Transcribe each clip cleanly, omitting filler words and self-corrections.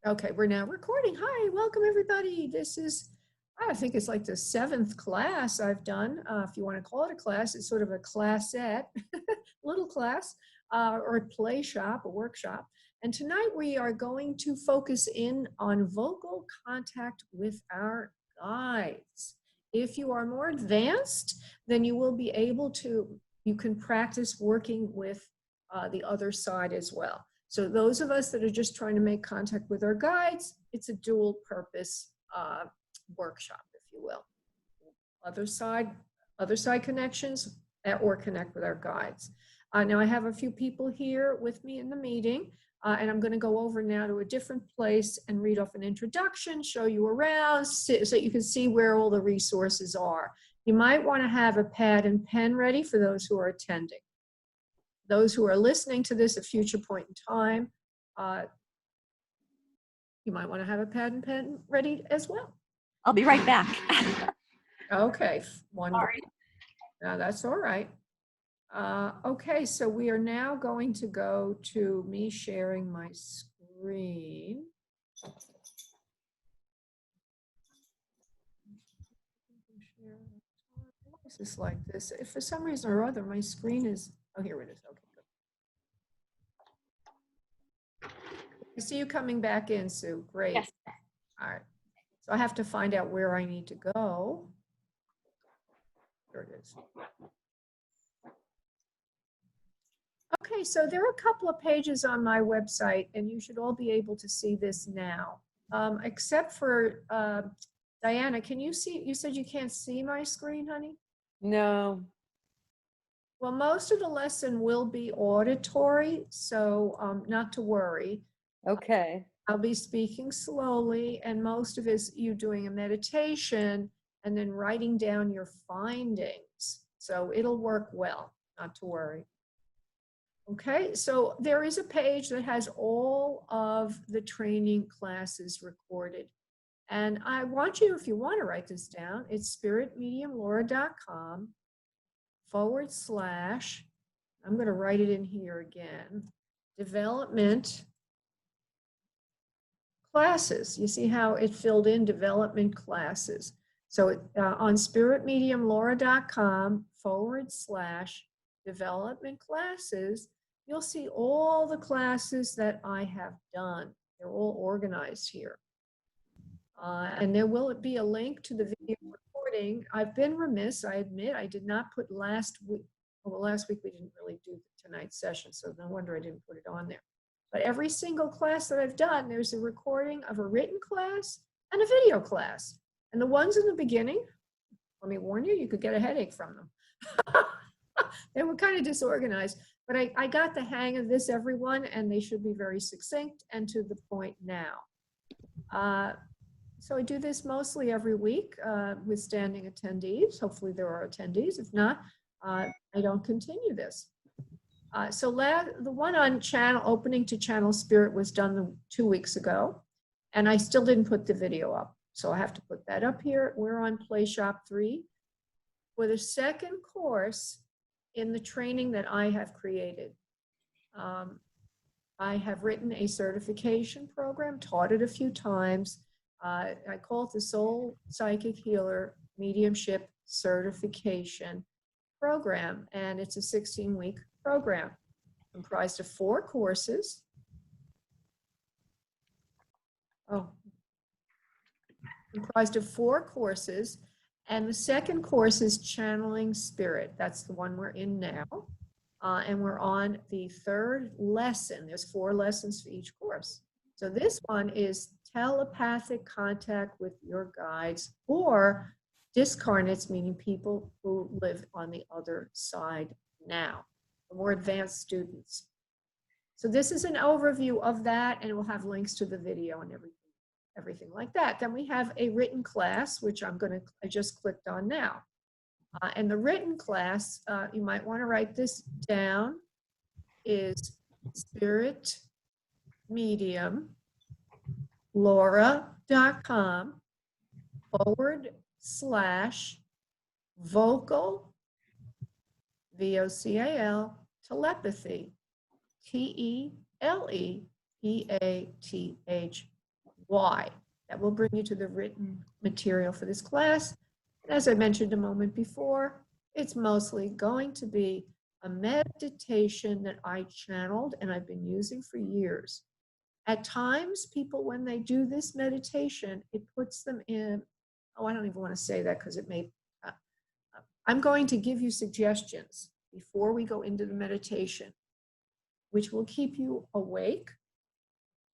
Okay, we're now recording. Hi, welcome everybody. This is, I think it's like the 7th class I've done. If you want to call it a class, it's sort of a classette, little class, or a play shop, a workshop. And tonight we are going to focus in on vocal contact with our guides. If you are more advanced, then you will be able to, you can practice working with the other side as well. So those of us that are just trying to make contact with our guides, it's a dual purpose workshop, if you will. Other side connections or connect with our guides. Now I have a few people here with me in the meeting, and I'm going to go over now to a different place and read off an introduction, show you around so that you can see where all the resources are. You might want to have a pad and pen ready for those who are attending. Those who are listening to this at a future point in time, you might want to have a pad and pen ready as well. I'll be right back. Okay, wonderful. Sorry. Now that's all right. Okay, so we are now going to go to me sharing my screen. Why is this like this? If for some reason or other my screen is, oh, here it is. Okay, good. I see you coming back in, Sue. Great. Yes. All right. So I have to find out where I need to go. There it is. Okay, so there are a couple of pages on my website, and you should all be able to see this now. Except for Diana, can you see? You said you can't see my screen, honey? No. Well, most of the lesson will be auditory, so not to worry. Okay. I'll be speaking slowly, and most of it is you doing a meditation and then writing down your findings. So it'll work well, not to worry. Okay, so there is a page that has all of the training classes recorded. And I want you, if you want to write this down, it's spiritmediumlaura.com / I'm going to write it in here again, development classes. You see how it filled in development classes. So on spiritmediumlaura.com / development classes, you'll see all the classes that I have done. They're all organized here. And there will be a link to the video recording. I've been remiss, I admit, I did not put last week. Well, last week we didn't really do tonight's session, so no wonder I didn't put it on there. But every single class that I've done, there's a recording of a written class and a video class. And the ones in the beginning, let me warn you, you could get a headache from them. They were kind of disorganized, but I got the hang of this, everyone, and they should be very succinct and to the point now. So I do this mostly every week with standing attendees. Hopefully there are attendees. If not, I don't continue this. So the one on channel opening to Channel Spirit was done 2 weeks ago, and I still didn't put the video up. So I have to put that up here. We're on Play Shop 3. For the second course in the training that I have created, I have written a certification program, taught it a few times. I call it the Soul Psychic Healer Mediumship Certification Program, and it's a 16-week program comprised of 4 courses. Comprised of 4 courses, and the second course is Channeling Spirit. That's the one we're in now, and we're on the 3rd lesson. There's 4 lessons for each course. So this one is telepathic contact with your guides or discarnates, meaning people who live on the other side now, the more advanced students. So this is an overview of that, and it will have links to the video and everything like that. Then we have a written class, which I just clicked on now. And the written class, you might want to write this down, is spiritmediumlaura.com / vocal, VOCAL, telepathy, TELEPATHY. why. That will bring you to the written material for this class. And as I mentioned a moment before, it's mostly going to be a meditation that I channeled and I've been using for years. At times, people, when they do this meditation, it puts them in, oh, I don't even want to say that because it may, uh, I'm going to give you suggestions before we go into the meditation, which will keep you awake,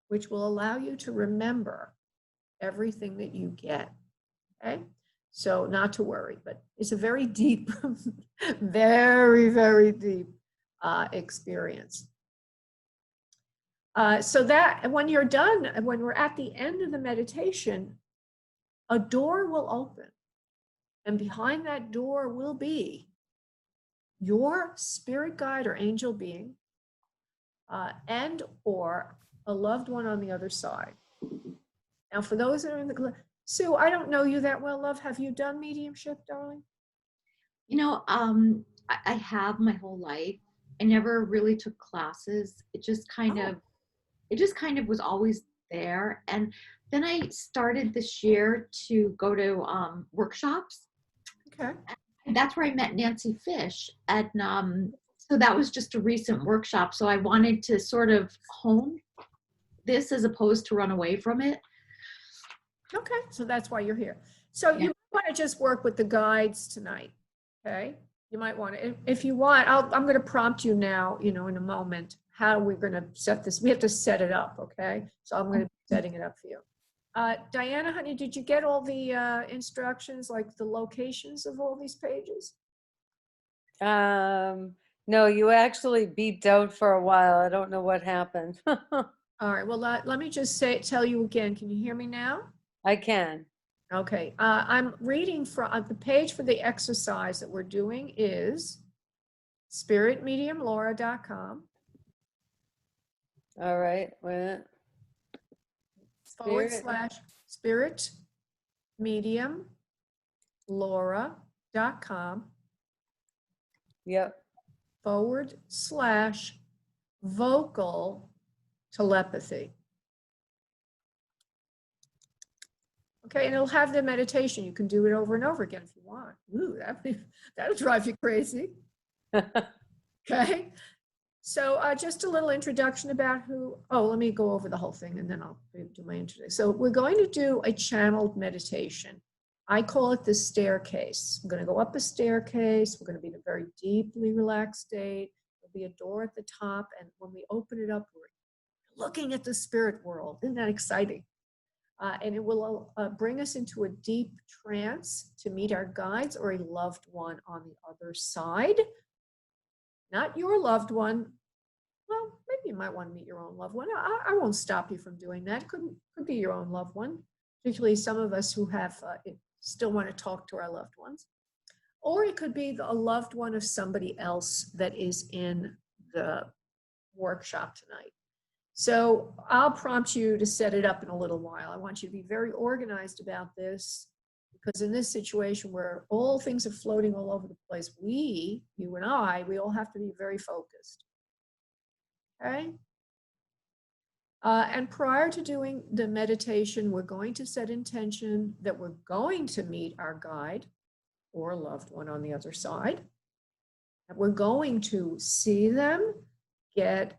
which will allow you to remember everything that you get. Okay? So, not to worry, but it's a very deep, very, very deep experience. So that when you're done, when we're at the end of the meditation, a door will open. And behind that door will be your spirit guide or angel being, and or a loved one on the other side. Now, for those that are in the, Sue, I don't know you that well, love. Have you done mediumship, darling? I have my whole life. I never really took classes. Oh, It just kind of was always there. And then I started this year to go to workshops. okay. And that's where I met Nancy Fish. And so that was just a recent workshop. So I wanted to sort of hone this as opposed to run away from it. Okay, so that's why you're here. So Yeah. you want to just work with the guides tonight, okay? You might want to, if you want, I'm going to prompt you now, in a moment, how we're going to set this. We have to set it up, okay? So I'm going to be setting it up for you. Diana, honey, did you get all the instructions, like the locations of all these pages? No, you actually beeped out for a while. I don't know what happened. All right, well, let me just tell you again. Can you hear me now? I can. Okay, I'm reading from the page for the exercise that we're doing is spiritmediumlaura.com All right. Well, forward spirit. slash spiritmediumlaura.com Yep. forward slash vocal telepathy. Okay, and it'll have the meditation. You can do it over and over again if you want. Ooh, that'll drive you crazy. Okay. So just a little introduction about let me go over the whole thing and then I'll do my introduction. So we're going to do a channeled meditation. I call it the staircase. I'm going to go up a staircase. We're going to be in a very deeply relaxed state. There'll be a door at the top. And when we open it up, we're looking at the spirit world. Isn't that exciting? And it will bring us into a deep trance to meet our guides or a loved one on the other side. Not your loved one. Well, maybe you might want to meet your own loved one. I won't stop you from doing that. Could be your own loved one, particularly some of us who have still want to talk to our loved ones. Or it could be a loved one of somebody else that is in the workshop tonight. So I'll prompt you to set it up in a little while. I want you to be very organized about this because in this situation where all things are floating all over the place, you and I, we all have to be very focused. Okay? And prior to doing the meditation, we're going to set intention that we're going to meet our guide or loved one on the other side. And we're going to see them, get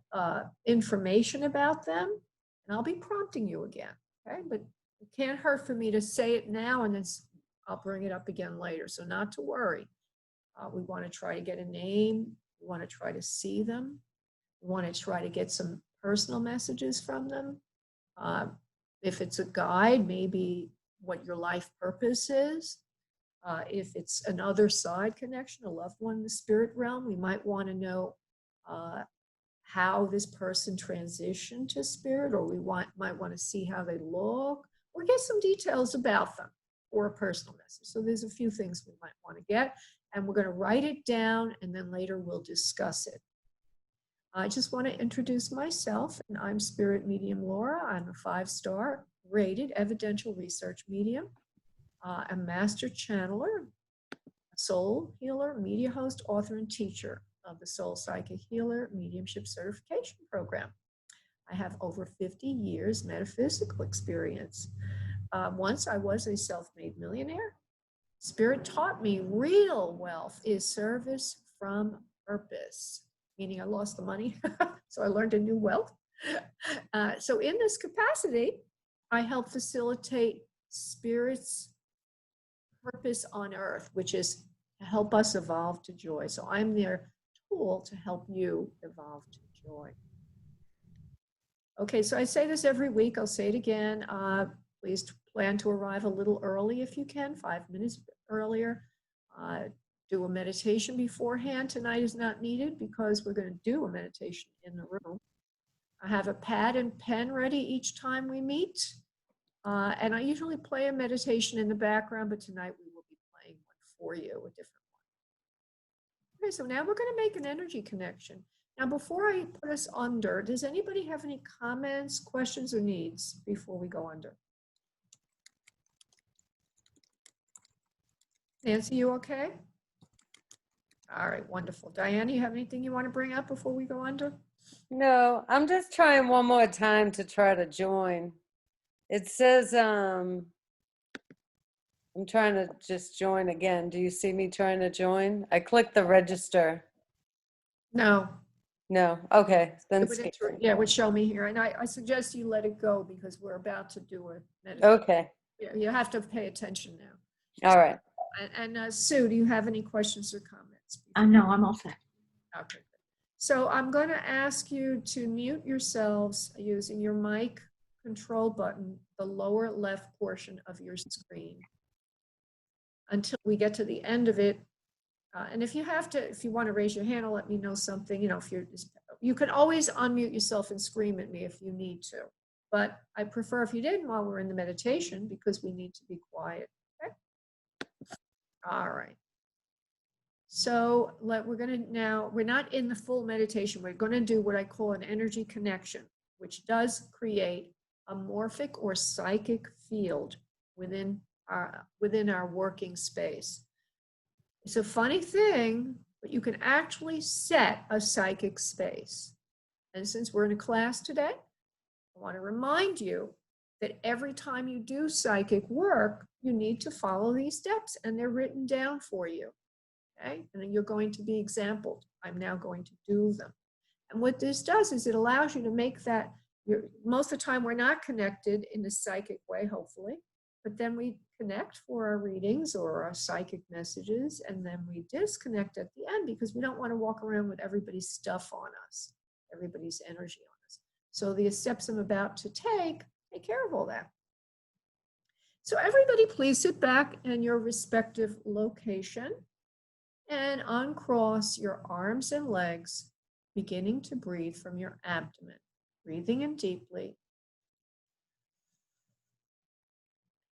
information about them, and I'll be prompting you again. Okay, but it can't hurt for me to say it now and then I'll bring it up again later. So not to worry. We want to try to get a name. We want to try to see them. We want to try to get some personal messages from them. If it's a guide, maybe what your life purpose is. If it's an other side connection, a loved one in the spirit realm, we might want to know how this person transitioned to spirit, or might want to see how they look, or get some details about them or a personal message. So there's a few things we might want to get, and we're going to write it down, and then later we'll discuss it. I just want to introduce myself, and I'm Spirit Medium Laura. I'm a 5-star rated evidential research medium, a master channeler, soul healer, media host, author, and teacher of the Soul Psychic Healer Mediumship Certification Program. I have over 50 years metaphysical experience. Once I was a self-made millionaire. Spirit taught me real wealth is service from purpose, meaning I lost the money, so I learned a new wealth. So in this capacity, I help facilitate Spirit's purpose on earth, which is to help us evolve to joy. So I'm their tool to help you evolve to joy. Okay, so I say this every week. I'll say it again. Please plan to arrive a little early if you can, 5 minutes earlier. Do a meditation beforehand. Tonight is not needed because we're going to do a meditation in the room. I have a pad and pen ready each time we meet. And I usually play a meditation in the background, but tonight we will be playing one for you, a different one. Okay, so now we're going to make an energy connection. Now, before I put us under, does anybody have any comments, questions, or needs before we go under? Nancy, you okay? All right, wonderful. Diane, you have anything you want to bring up before we go under? No, I'm just trying one more time to try to join. It says, I'm trying to just join again. Do you see me trying to join? I clicked the register. No. No, okay, then It would skip. it would show me here. And I suggest you let it go because we're about to do a meditation. Okay, You have to pay attention now. all right. And Sue, do you have any questions or comments? No, I'm all set. Okay. So I'm going to ask you to mute yourselves using your mic control button, the lower left portion of your screen, until we get to the end of it. And if you want to raise your hand or let me know something, you can always unmute yourself and scream at me if you need to. But I prefer if you didn't while we're in the meditation because we need to be quiet. Okay? All right. So we're not in the full meditation. We're going to do what I call an energy connection, which does create a morphic or psychic field within our working space. It's a funny thing, but you can actually set a psychic space. And since we're in a class today, I want to remind you that every time you do psychic work, you need to follow these steps, and they're written down for you. Okay? And then you're going to be exampled. I'm now going to do them. And what this does is it allows you to make that, most of the time we're not connected in a psychic way, hopefully, but then we connect for our readings or our psychic messages, and then we disconnect at the end because we don't want to walk around with everybody's stuff on us, everybody's energy on us. So the steps I'm about to take care of all that. So everybody please sit back in your respective location and uncross your arms and legs, beginning to breathe from your abdomen, breathing in deeply.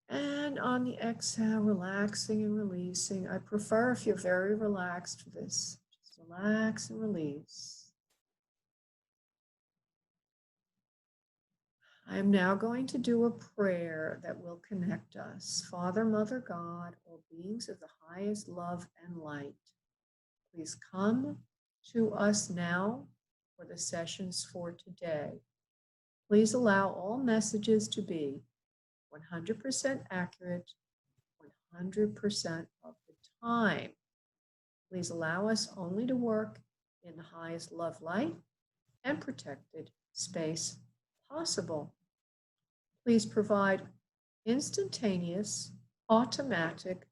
And on the exhale, relaxing and releasing. I prefer if you're very relaxed for this. Just relax and release. I am now going to do a prayer that will connect us. Father, Mother, God, all beings of the highest love and light, please come to us now for the sessions for today. Please allow all messages to be 100% accurate, 100% of the time. Please allow us only to work in the highest love, light, and protected space possible. Please provide instantaneous, automatic,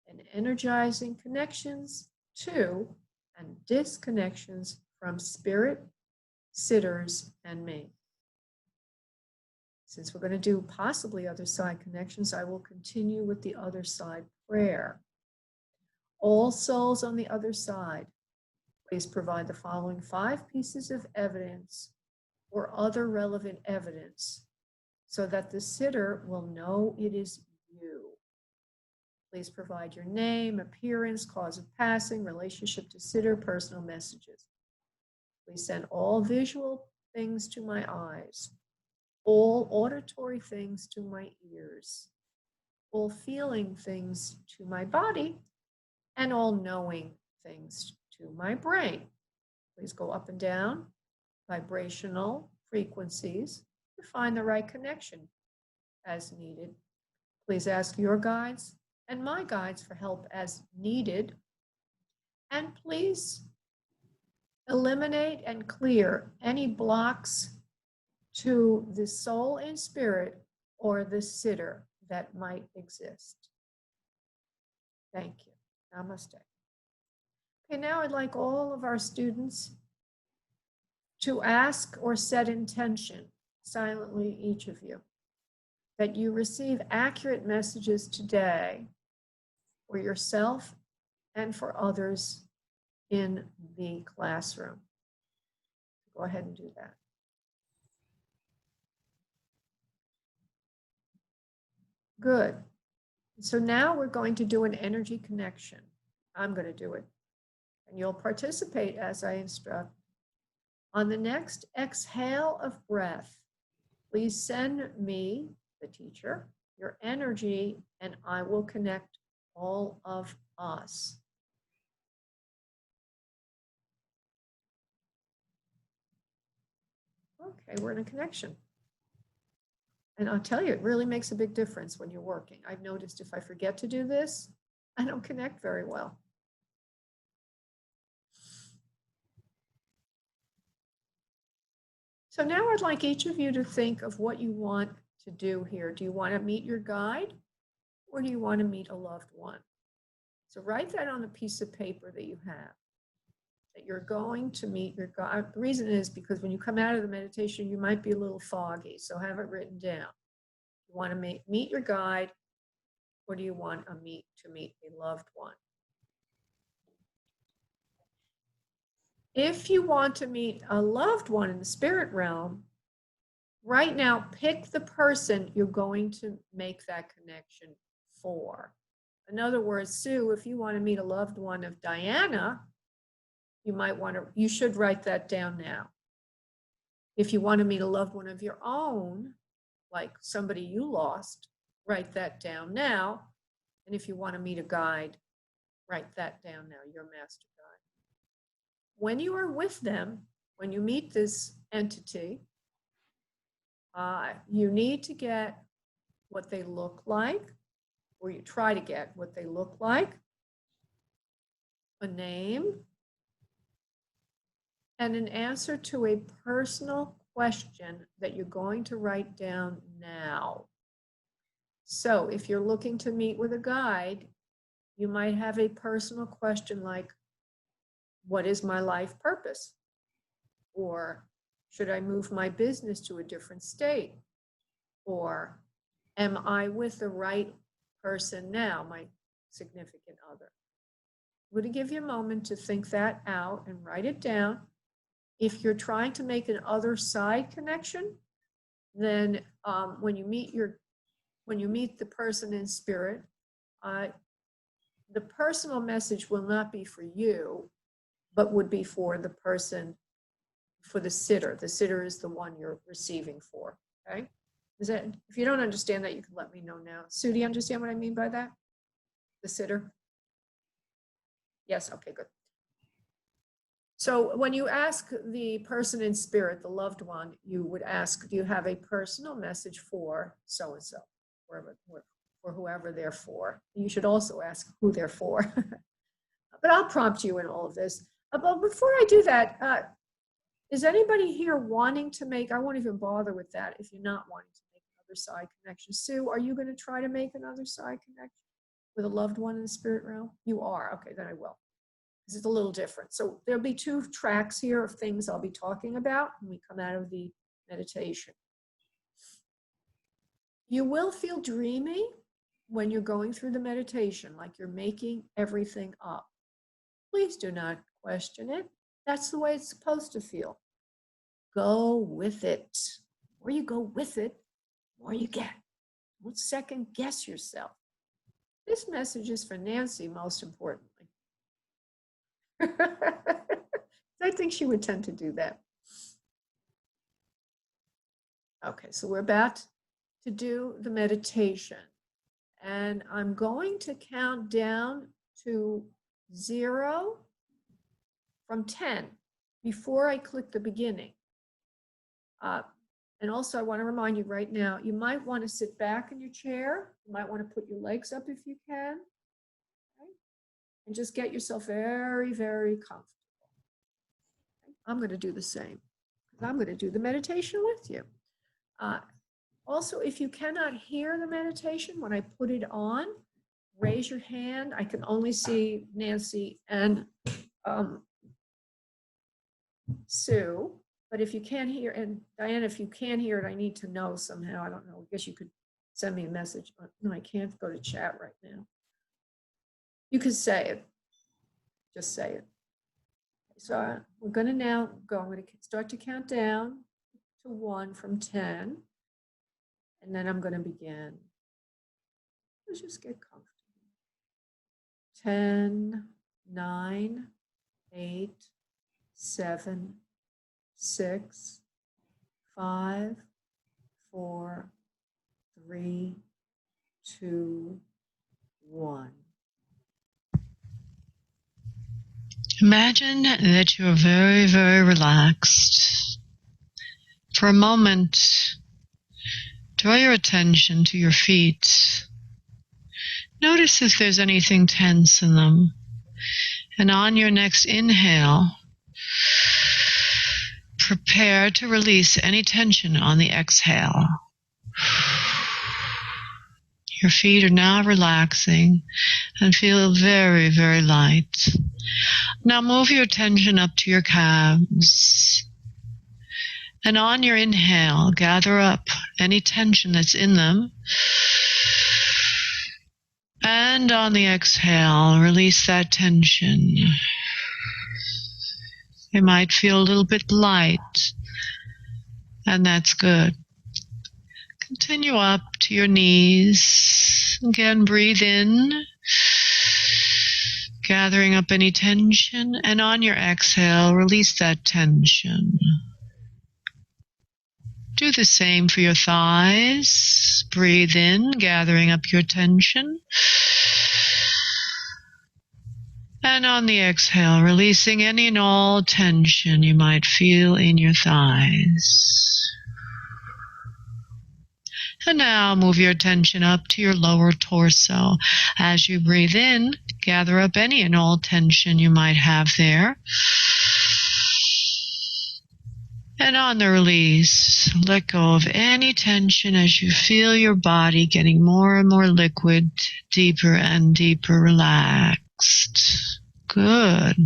and energizing connections to and disconnections from spirit, sitters, and me. Since we're going to do possibly other side connections, I will continue with the other side prayer. All souls on the other side, please provide the following 5 pieces of evidence or other relevant evidence so that the sitter will know it is you. Please provide your name, appearance, cause of passing, relationship to sitter, personal messages. Please send all visual things to my eyes, all auditory things to my ears, all feeling things to my body, and all knowing things to my brain. Please go up and down, vibrational, frequencies to find the right connection as needed. Please ask your guides and my guides for help as needed. And please eliminate and clear any blocks to the soul and spirit or the sitter that might exist. Thank you. Namaste. Okay, now I'd like all of our students to ask or set intention, silently each of you, that you receive accurate messages today for yourself and for others in the classroom. Go ahead and do that. Good. So now we're going to do an energy connection. I'm going to do it. And you'll participate as I instruct. On the next exhale of breath, please send me, the teacher, your energy, and I will connect all of us. Okay, we're in a connection. And I'll tell you, it really makes a big difference when you're working. I've noticed if I forget to do this, I don't connect very well. So now I'd like each of you to think of what you want to do here. Do you want to meet your guide or do you want to meet a loved one? So write that on a piece of paper that you have, that you're going to meet your guide. The reason is because when you come out of the meditation, you might be a little foggy, so have it written down. You want to meet your guide, or do you want to meet a loved one? If you want to meet a loved one in the spirit realm, right now, pick the person you're going to make that connection for. In other words, Sue, if you want to meet a loved one of Diana, you should write that down now. If you want to meet a loved one of your own, like somebody you lost, write that down now. And if you want to meet a guide, write that down now, your master guide. When you are with them, when you meet this entity, you need to get what they look like, or you try to get what they look like, a name, and an answer to a personal question that you're going to write down now. So if you're looking to meet with a guide, you might have a personal question like, what is my life purpose? Or should I move my business to a different state? Or am I with the right person now, my significant other? I'm going to give you a moment to think that out and write it down. If you're trying to make an other side connection, then when you meet the person in spirit, the personal message will not be for you, but would be for the person, for the sitter. The sitter is the one you're receiving for, okay? If you don't understand that, you can let me know now. Sue, do you understand what I mean by that? The sitter? Yes, okay, good. So when you ask the person in spirit, the loved one, you would ask, do you have a personal message for so-and-so, for whoever they're for? You should also ask who they're for. But I'll prompt you in all of this. But before I do that, is anybody here wanting to make, I won't even bother with that if you're not wanting to make another side connection. Sue, are you going to try to make another side connection with a loved one in the spirit realm? You are, okay, then I will. Because it's a little different. So there'll be 2 tracks here of things I'll be talking about when we come out of the meditation. You will feel dreamy when you're going through the meditation, like you're making everything up. Please do not question it. That's the way it's supposed to feel. Go with it. The more you go with it, the more you get. Don't second guess yourself. This message is for Nancy, most importantly. I think she would tend to do that. Okay, so we're about to do the meditation. And I'm going to count down to 0 from 10 before I click the beginning. Uh, and also, I want to remind you right now, you might want to sit back in your chair. You might want to put your legs up if you can. Okay? And just get yourself very, very comfortable. Okay? I'm going to do the same because I'm going to do the meditation with you. Also, if you cannot hear the meditation, when I put it on, raise your hand. I can only see Nancy and Sue. But if you can't hear, and Diana, if you can't hear it, I need to know somehow. I don't know. I guess you could send me a message. No, I can't go to chat right now. You can say it. Just say it. So we're going to now go. I'm going to start to count down to 1 from 10. And then I'm going to begin. Let's just get comfortable. 10, 9, 8, 7, 6, 5, 4, 3, 2, 1. Imagine that you are very, very relaxed. For a moment, draw your attention to your feet. Notice if there's anything tense in them. And on your next inhale, prepare to release any tension on the exhale. Your feet are now relaxing and feel very, very light. Now move your attention up to your calves. And on your inhale, gather up any tension that's in them. And on the exhale, release that tension. You might feel a little bit light, and that's good. Continue up to your knees. Again, breathe in, gathering up any tension, and on your exhale, release that tension. Do the same for your thighs. Breathe in, gathering up your tension. And on the exhale, releasing any and all tension you might feel in your thighs. And now move your attention up to your lower torso. As you breathe in, gather up any and all tension you might have there. And on the release, let go of any tension as you feel your body getting more and more liquid, deeper and deeper relaxed. Good.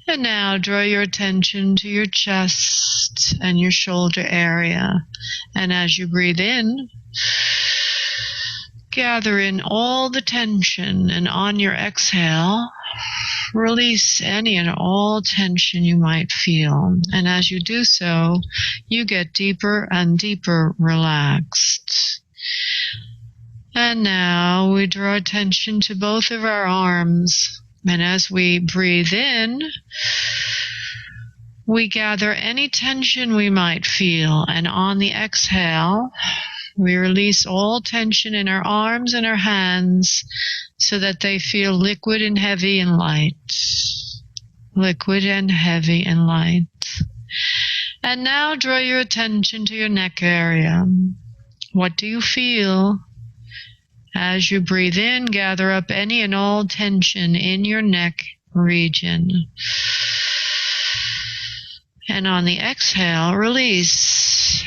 And now draw your attention to your chest and your shoulder area. And as you breathe in, gather in all the tension, and on your exhale, release any and all tension you might feel. And as you do so, you get deeper and deeper relaxed. And now we draw attention to both of our arms. And as we breathe in, we gather any tension we might feel. And on the exhale, we release all tension in our arms and our hands so that they feel liquid and heavy and light. Liquid and heavy and light. And now draw your attention to your neck area. What do you feel? As you breathe in, gather up any and all tension in your neck region. And on the exhale, release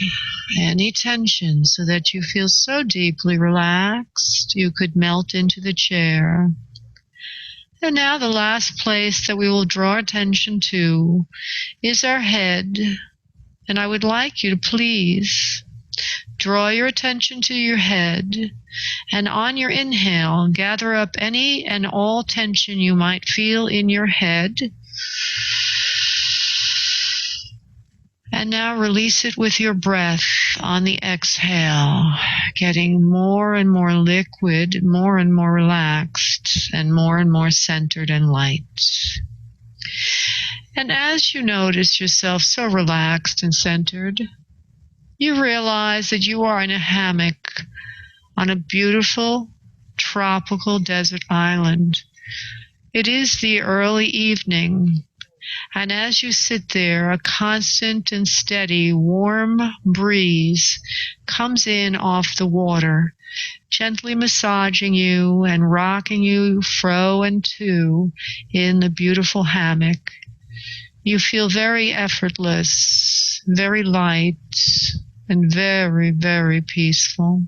any tension so that you feel so deeply relaxed you could melt into the chair. And now the last place that we will draw attention to is our head. And I would like you to please draw your attention to your head. And on your inhale, gather up any and all tension you might feel in your head. And now release it with your breath on the exhale, getting more and more liquid, more and more relaxed, and more centered and light. And as you notice yourself so relaxed and centered, you realize that you are in a hammock on a beautiful tropical desert island. It is the early evening, And as you sit there, a constant and steady warm breeze comes in off the water, gently massaging you and rocking you fro and to in the beautiful hammock. You feel very effortless, very light, and very, very peaceful.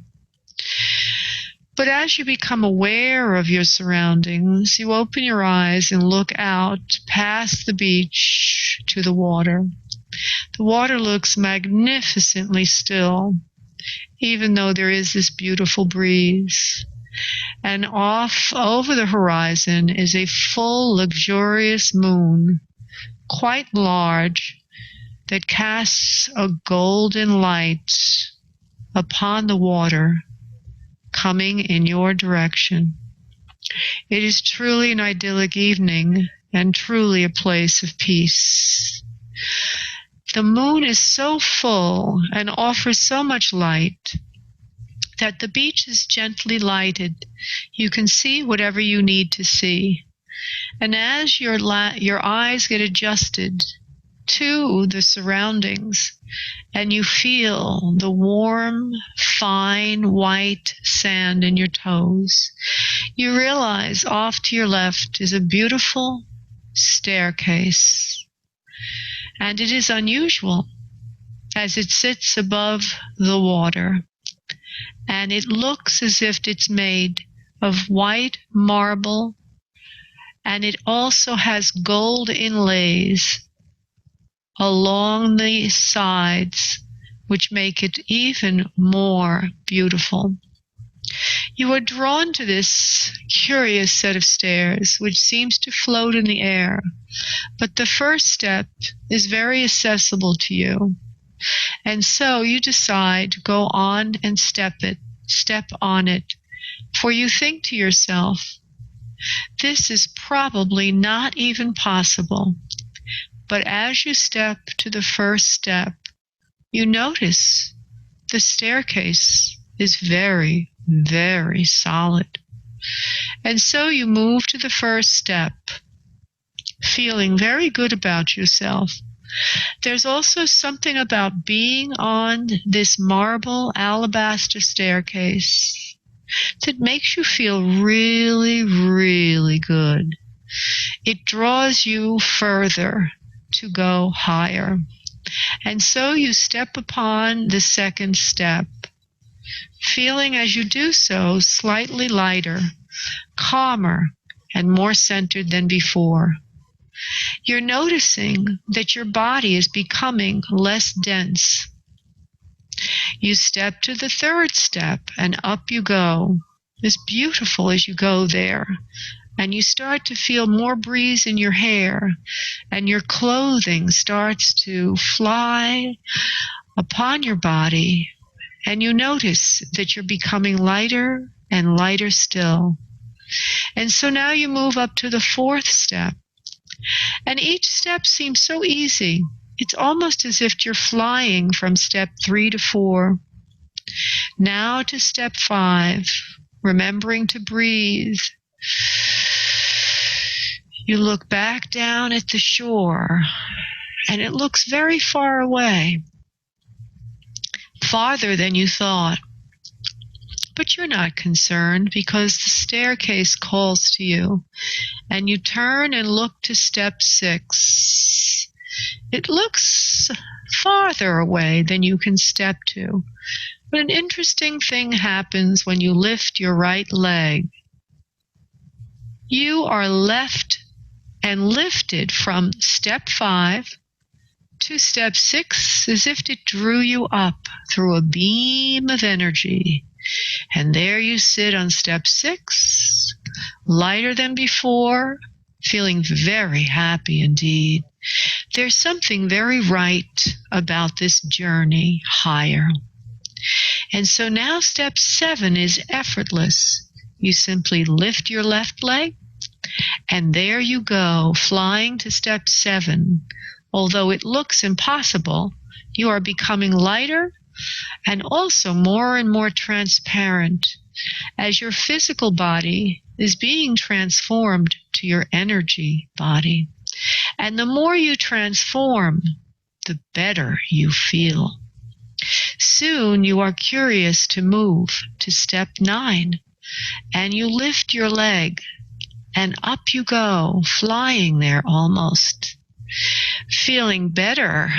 But as you become aware of your surroundings, you open your eyes and look out past the beach to the water. The water looks magnificently still, even though there is this beautiful breeze. And off over the horizon is a full, luxurious moon, quite large, that casts a golden light upon the water coming in your direction. It is truly an idyllic evening and truly a place of peace. The moon is so full and offers so much light that the beach is gently lighted. You can see whatever you need to see. And as your eyes get adjusted to the surroundings, and you feel the warm, fine, white sand in your toes, you realize off to your left is a beautiful staircase. And it is unusual as it sits above the water. And it looks as if it's made of white marble, and it also has gold inlays along the sides, which make it even more beautiful. You are drawn to this curious set of stairs, which seems to float in the air, but the first step is very accessible to you, and so you decide to go on and step on it, for you think to yourself, this is probably not even possible. But as you step to the first step, you notice the staircase is very, very solid. And so you move to the first step, feeling very good about yourself. There's also something about being on this marble alabaster staircase that makes you feel really, really good. It draws you further to go higher. And so you step upon the second step, feeling as you do so slightly lighter, calmer, and more centered than before. You're noticing that your body is becoming less dense. You step to the third step, and up you go, as beautiful as you go there. And you start to feel more breeze in your hair, and your clothing starts to fly upon your body, and you notice that you're becoming lighter and lighter still. And so now you move up to the fourth step, and each step seems so easy. It's almost as if you're flying from step 3 to 4. Now to step 5, remembering to breathe. You look back down at the shore, and it looks very far away, farther than you thought. But you're not concerned because the staircase calls to you, and you turn and look to step 6. It looks farther away than you can step to, but an interesting thing happens when you lift your right leg. You are left and lifted from step 5 to step 6 as if it drew you up through a beam of energy. And there you sit on step 6, lighter than before, feeling very happy indeed. There's something very right about this journey higher. And so now step 7 is effortless. You simply lift your left leg, and there you go, flying to step 7. Although it looks impossible, you are becoming lighter and also more and more transparent as your physical body is being transformed to your energy body. And the more you transform, the better you feel. Soon you are curious to move to step 9, and you lift your leg, and up you go, flying there almost. Feeling better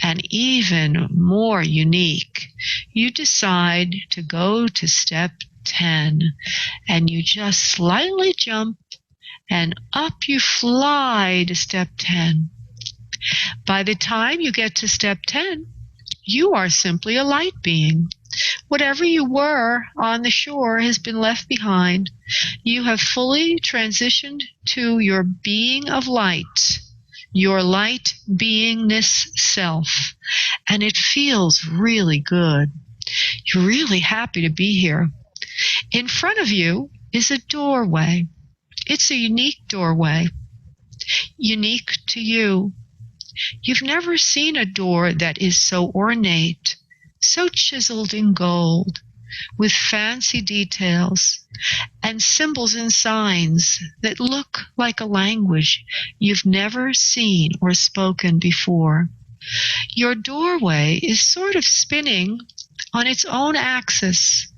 and even more unique, you decide to go to step 10, and you just slightly jump, and up you fly to step 10. By the time you get to step 10, you are simply a light being. Whatever you were on the shore has been left behind. You have fully transitioned to your being of light, your light beingness self, and it feels really good. You're really happy to be here. In front of you is a doorway. It's a unique doorway, unique to you. You've never seen a door that is so ornate, so chiseled in gold, with fancy details and symbols and signs that look like a language you've never seen or spoken before. Your doorway is sort of spinning on its own axis,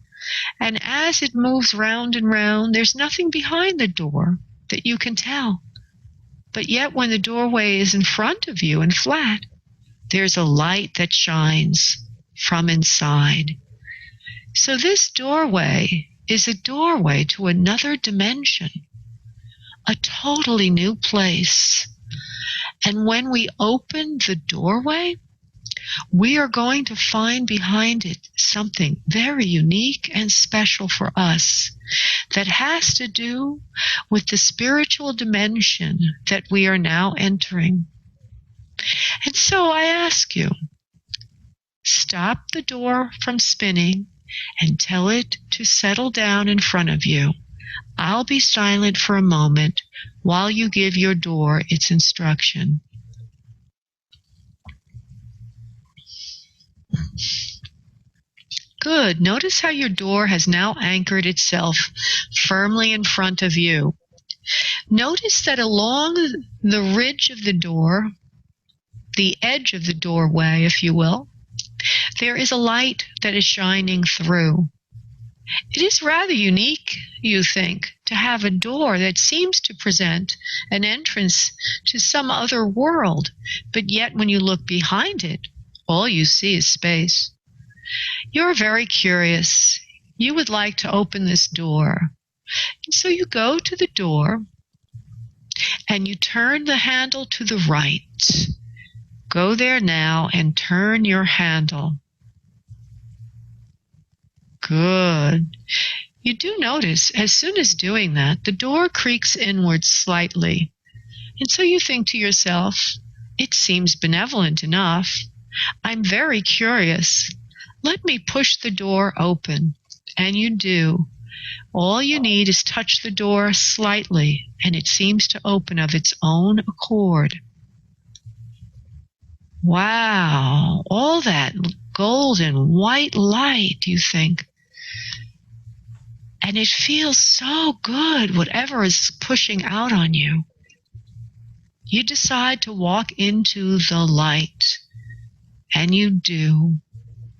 and as it moves round and round, there's nothing behind the door that you can tell. But yet when the doorway is in front of you and flat, there's a light that shines from inside. So this doorway is a doorway to another dimension, a totally new place. And when we open the doorway, we are going to find behind it something very unique and special for us that has to do with the spiritual dimension that we are now entering. And so I ask you, stop the door from spinning and tell it to settle down in front of you. I'll be silent for a moment while you give your door its instruction. Good. Notice how your door has now anchored itself firmly in front of you. Notice that along the ridge of the door, the edge of the doorway, if you will, there is a light that is shining through. It is rather unique, you think, to have a door that seems to present an entrance to some other world, but yet when you look behind it, all you see is space. You're very curious. You would like to open this door. And so you go to the door and you turn the handle to the right. Go there now and turn your handle. Good. You do notice, as soon as doing that, the door creaks inward slightly. And so you think to yourself, it seems benevolent enough. I'm very curious. Let me push the door open. And you do. All you need is touch the door slightly, and it seems to open of its own accord. Wow, all that golden white light, you think. And it feels so good, whatever is pushing out on you. You decide to walk into the light, and you do.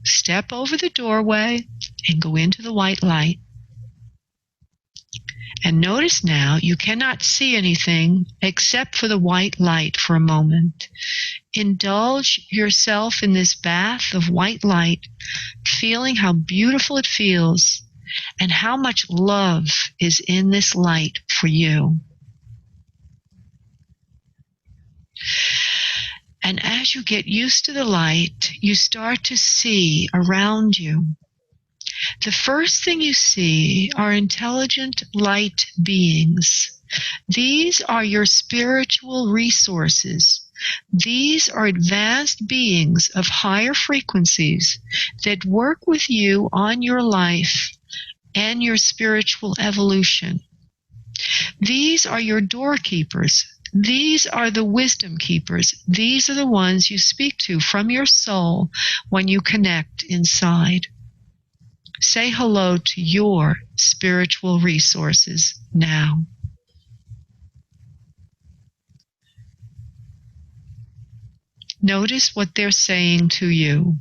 Step over the doorway and go into the white light. And notice now you cannot see anything except for the white light for a moment. Indulge yourself in this bath of white light, feeling how beautiful it feels and how much love is in this light for you. And as you get used to the light, you start to see around you. The first thing you see are intelligent light beings. These are your spiritual resources. These are advanced beings of higher frequencies that work with you on your life and your spiritual evolution. These are your doorkeepers. These are the wisdom keepers. These are the ones you speak to from your soul when you connect inside. Say hello to your spiritual resources now. Notice what they're saying to you.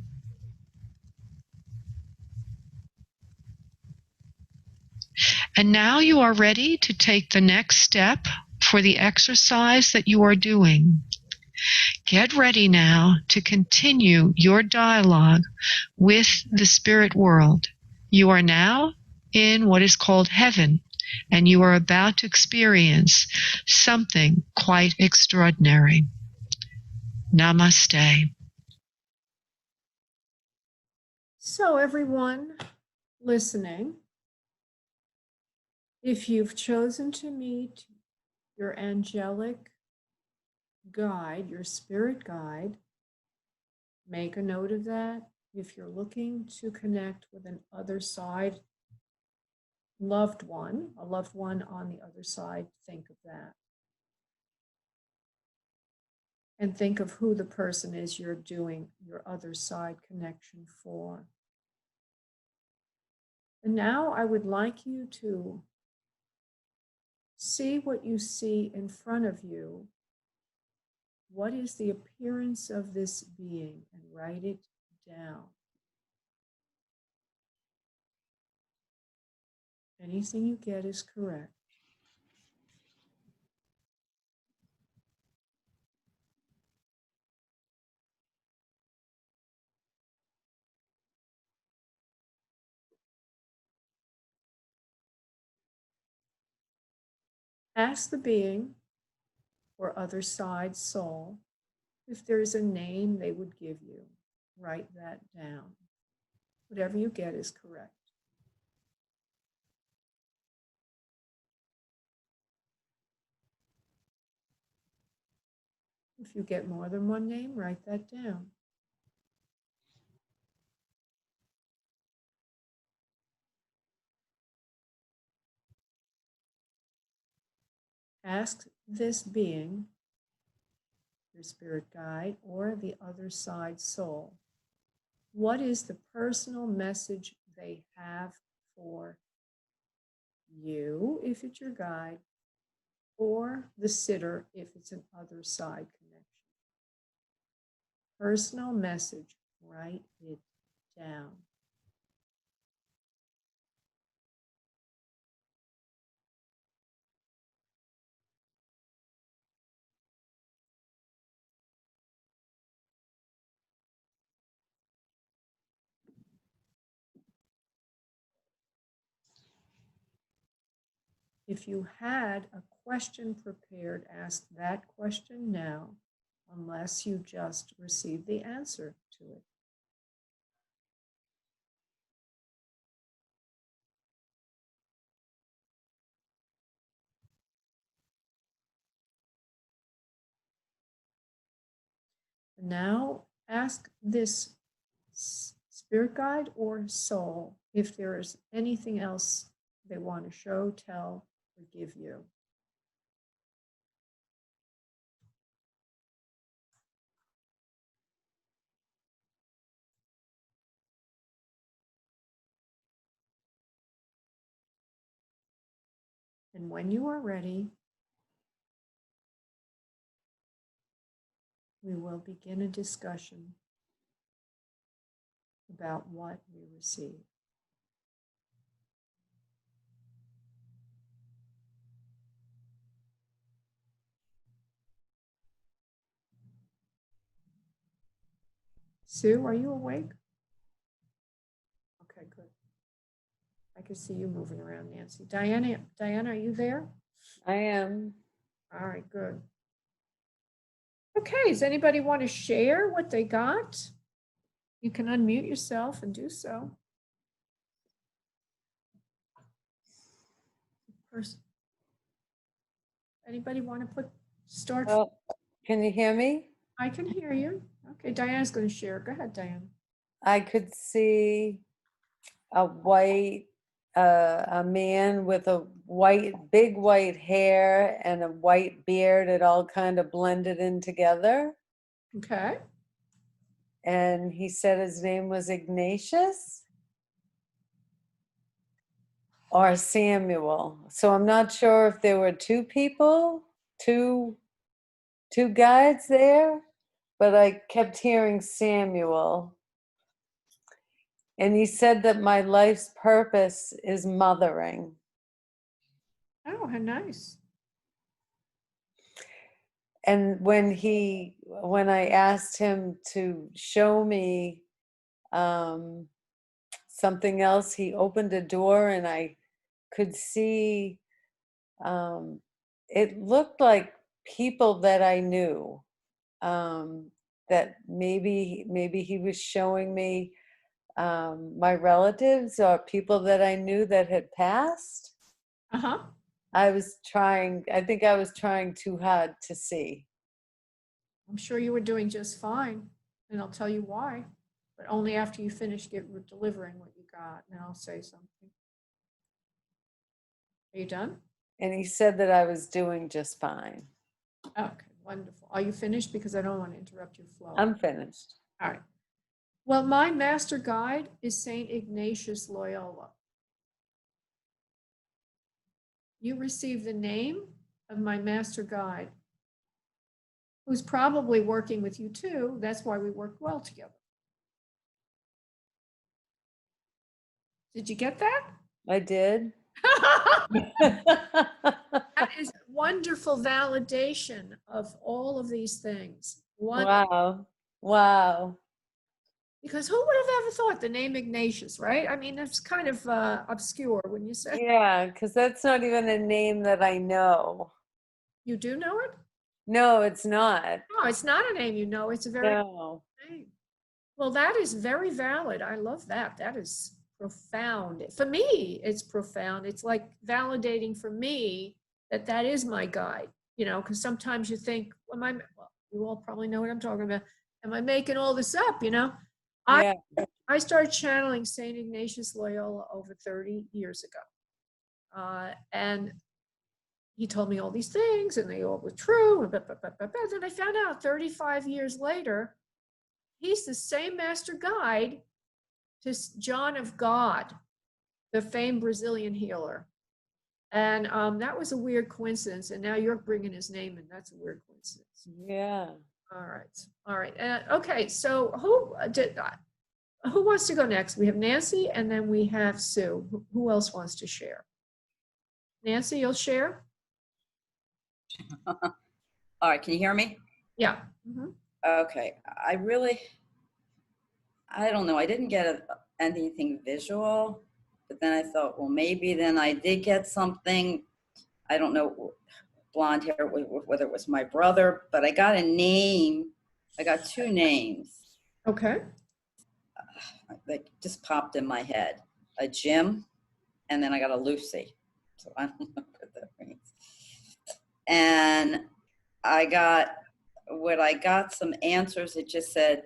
And now you are ready to take the next step for the exercise that you are doing. Get ready now to continue your dialogue with the spirit world. You are now in what is called heaven, and you are about to experience something quite extraordinary. Namaste. So everyone listening, if you've chosen to meet your angelic guide, your spirit guide, make a note of that. If you're looking to connect with an other side loved one, a loved one on the other side, think of that. And think of who the person is you're doing your other side connection for. And now I would like you to see what you see in front of you. What is the appearance of this being? And write it down. Anything you get is correct. Ask the being or other side soul if there's a name they would give you. Write that down. Whatever you get is correct. If you get more than one name, write that down. Ask this being, your spirit guide, or the other side soul, what is the personal message they have for you, if it's your guide, or the sitter, if it's an other side connection. Personal message, write it down. If you had a question prepared, ask that question now, unless you just received the answer to it. Now ask this spirit guide or soul if there is anything else they want to show, tell, or give you. And when you are ready, we will begin a discussion about what we receive. Sue, are you awake? Okay, good. I can see you moving around, Nancy. Diana, are you there? I am. All right, good. Okay, does anybody want to share what they got? You can unmute yourself and do so. Anybody want to start? Oh, can you hear me? I can hear you. Okay, Diana's going to share. Go ahead, Diane. I could see a man with a big white hair and a white beard. It all kind of blended in together. Okay. And he said his name was Ignatius or Samuel. So I'm not sure if there were two people, two guides there. but I kept hearing Samuel. And he said that my life's purpose is mothering. Oh, how nice. And when I asked him to show me something else, he opened a door and I could see, it looked like people that I knew, that maybe he was showing me my relatives or people that I knew that had passed. Uh-huh. I think I was trying too hard to see. I'm sure you were doing just fine, and I'll tell you why, but only after you finish delivering what you got, and I'll say something. Are you done? And he said that I was doing just fine. Okay, wonderful. Are you finished? Because I don't want to interrupt your flow. I'm finished. All right. Well, my master guide is Saint Ignatius Loyola. You receive the name of my master guide, who's probably working with you too. That's why we work well together. Did you get that? I did. That is wonderful validation of all of these things. Wow. Wow. Because who would have ever thought the name Ignatius, right? I mean, that's kind of obscure when you say. Yeah, because that's not even a name that I know. You do know it? No, it's not. No, it's not a name you know. It's a very No. name. Well, that is very valid. I love that. That is profound. For me, it's profound. It's like validating for me that that is my guide, because sometimes you think, well, you all probably know what I'm talking about. Am I making all this up, Yeah. I started channeling St. Ignatius Loyola over 30 years ago. And he told me all these things and they all were true. And then I found out 35 years later, he's the same master guide to John of God, the famed Brazilian healer. And that was a weird coincidence. And now you're bringing his name in. That's a weird coincidence. Yeah. All right. All right. Okay. So who wants to go next? We have Nancy and then we have Sue. Who else wants to share? Nancy, you'll share? All right, can you hear me? Yeah. Mhm. Okay, I don't know, I didn't get anything visual, but then I thought, well, maybe then I did get something. I don't know, blonde hair, whether it was my brother, but I got a name. I got two names Okay. that just popped in my head. A Jim, and then I got a Lucy. So I don't know what that means. And I got some answers. It just said,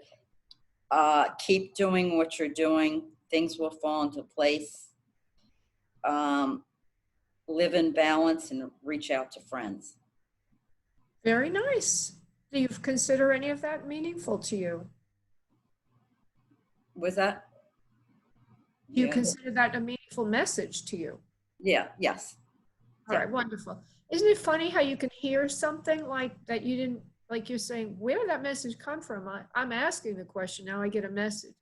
keep doing what you're doing. Things will fall into place. Live in balance and reach out to friends. Very nice. Do you consider any of that meaningful to you? Was that? Do you Yeah. consider that a meaningful message to you? Yeah. Yes. All right, wonderful. Isn't it funny how you can hear something like that you didn't, like you're saying, where did that message come from? I'm asking the question, now I get a message.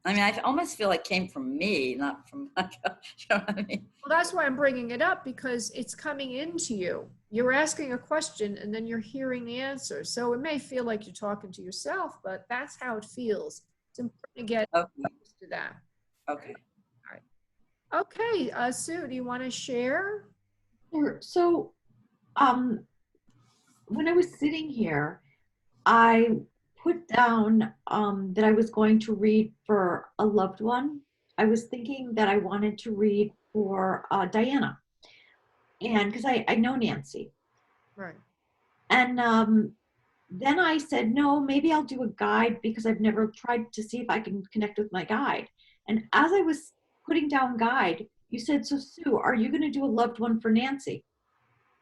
I mean, I almost feel like it came from me, not from, you know what I mean? Well, that's why I'm bringing it up, because it's coming into you. You're asking a question and then you're hearing the answer. So it may feel like you're talking to yourself, but that's how it feels. It's important to get Okay. used to that. Okay. Okay, Sue, do you want to share? Sure. So, when I was sitting here, I put down that I was going to read for a loved one. I was thinking that I wanted to read for Diana, and because I know Nancy. Right. And then I said, no, maybe I'll do a guide because I've never tried to see if I can connect with my guide. And as I was putting down guide, you said, so Sue, are you going to do a loved one for Nancy?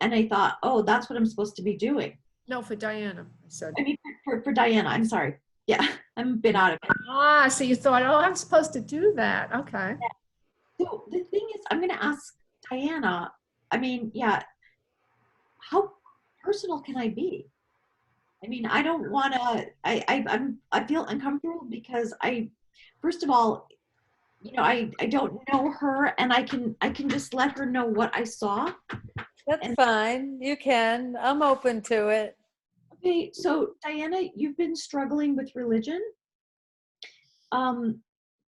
And I thought, oh, that's what I'm supposed to be doing. No, for Diana, I said. I mean, for Diana, I'm sorry. Yeah, I'm a bit out of it. Ah, so you thought, oh, I'm supposed to do that. Okay. So the thing is, I'm going to ask Diana, I mean, yeah, how personal can I be? I mean, I don't want to, I feel uncomfortable because first of all, I don't know her, and I can just let her know what I saw. That's And fine. You can. I'm open to it. okay, so Diana, you've been struggling with religion. Um,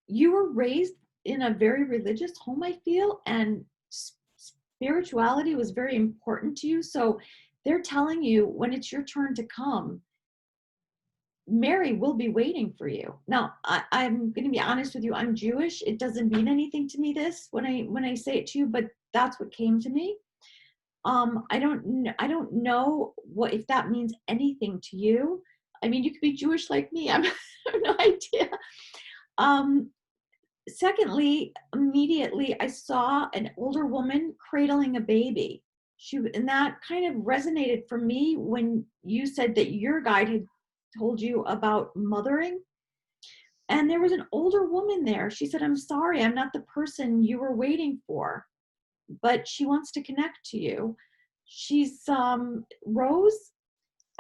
you were raised in a very religious home, I feel, and spirituality was very important to you. So they're telling you when it's your turn to come, Mary will be waiting for you. Now, I'm going to be honest with you. I'm Jewish. It doesn't mean anything to me this when I say it to you, but that's what came to me. I don't know what if that means anything to you. I mean, you could be Jewish like me. I have no idea. Um, Secondly, immediately I saw an older woman cradling a baby. And that kind of resonated for me when you said that your guide had told you about mothering. And there was an older woman there. She said, "I'm sorry, I'm not the person you were waiting for, but she wants to connect to you." She's Rose.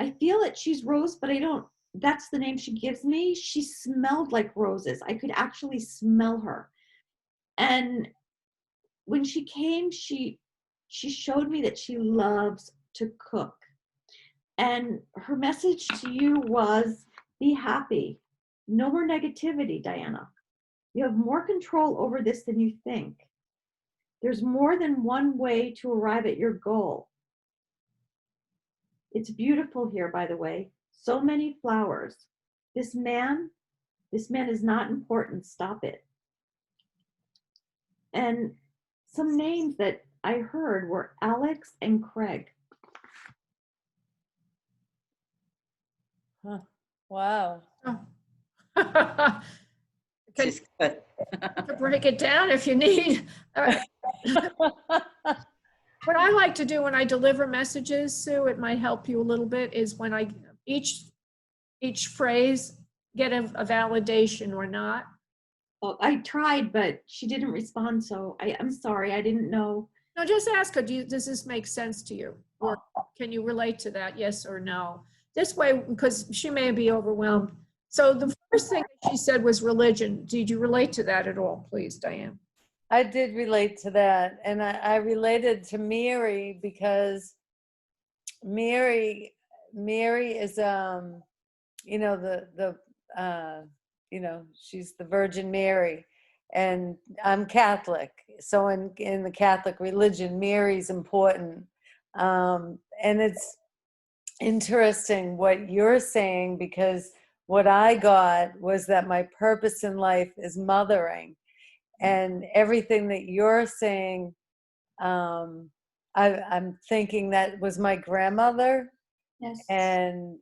I feel that she's Rose, but I don't, that's the name she gives me. She smelled like roses. I could actually smell her. And when she came, she showed me that she loves to cook. And her message to you was, be happy. No more negativity, Diana. You have more control over this than you think. There's more than one way to arrive at your goal. It's beautiful here, by the way. So many flowers. This man, this man is not important. Stop it. And some names that I heard were Alex and Craig. Huh. Wow. Oh. Can She's good. to break it down if you need. What I like to do when I deliver messages, Sue, it might help you a little bit, is when I each phrase get a validation or not. Well, I tried, but she didn't respond. So I'm sorry. I didn't know. No, just ask her, does this make sense to you? Or can you relate to that, yes or no? This way, because she may be overwhelmed. So the first thing that she said was religion. Did you relate to that at all, please, Diane? I did relate to that. And I related to Mary because Mary is, she's the Virgin Mary. And I'm Catholic. So in the Catholic religion, Mary's important. And it's interesting what you're saying, because what I got was that my purpose in life is mothering. And everything that you're saying, I'm thinking that was my grandmother. Yes. And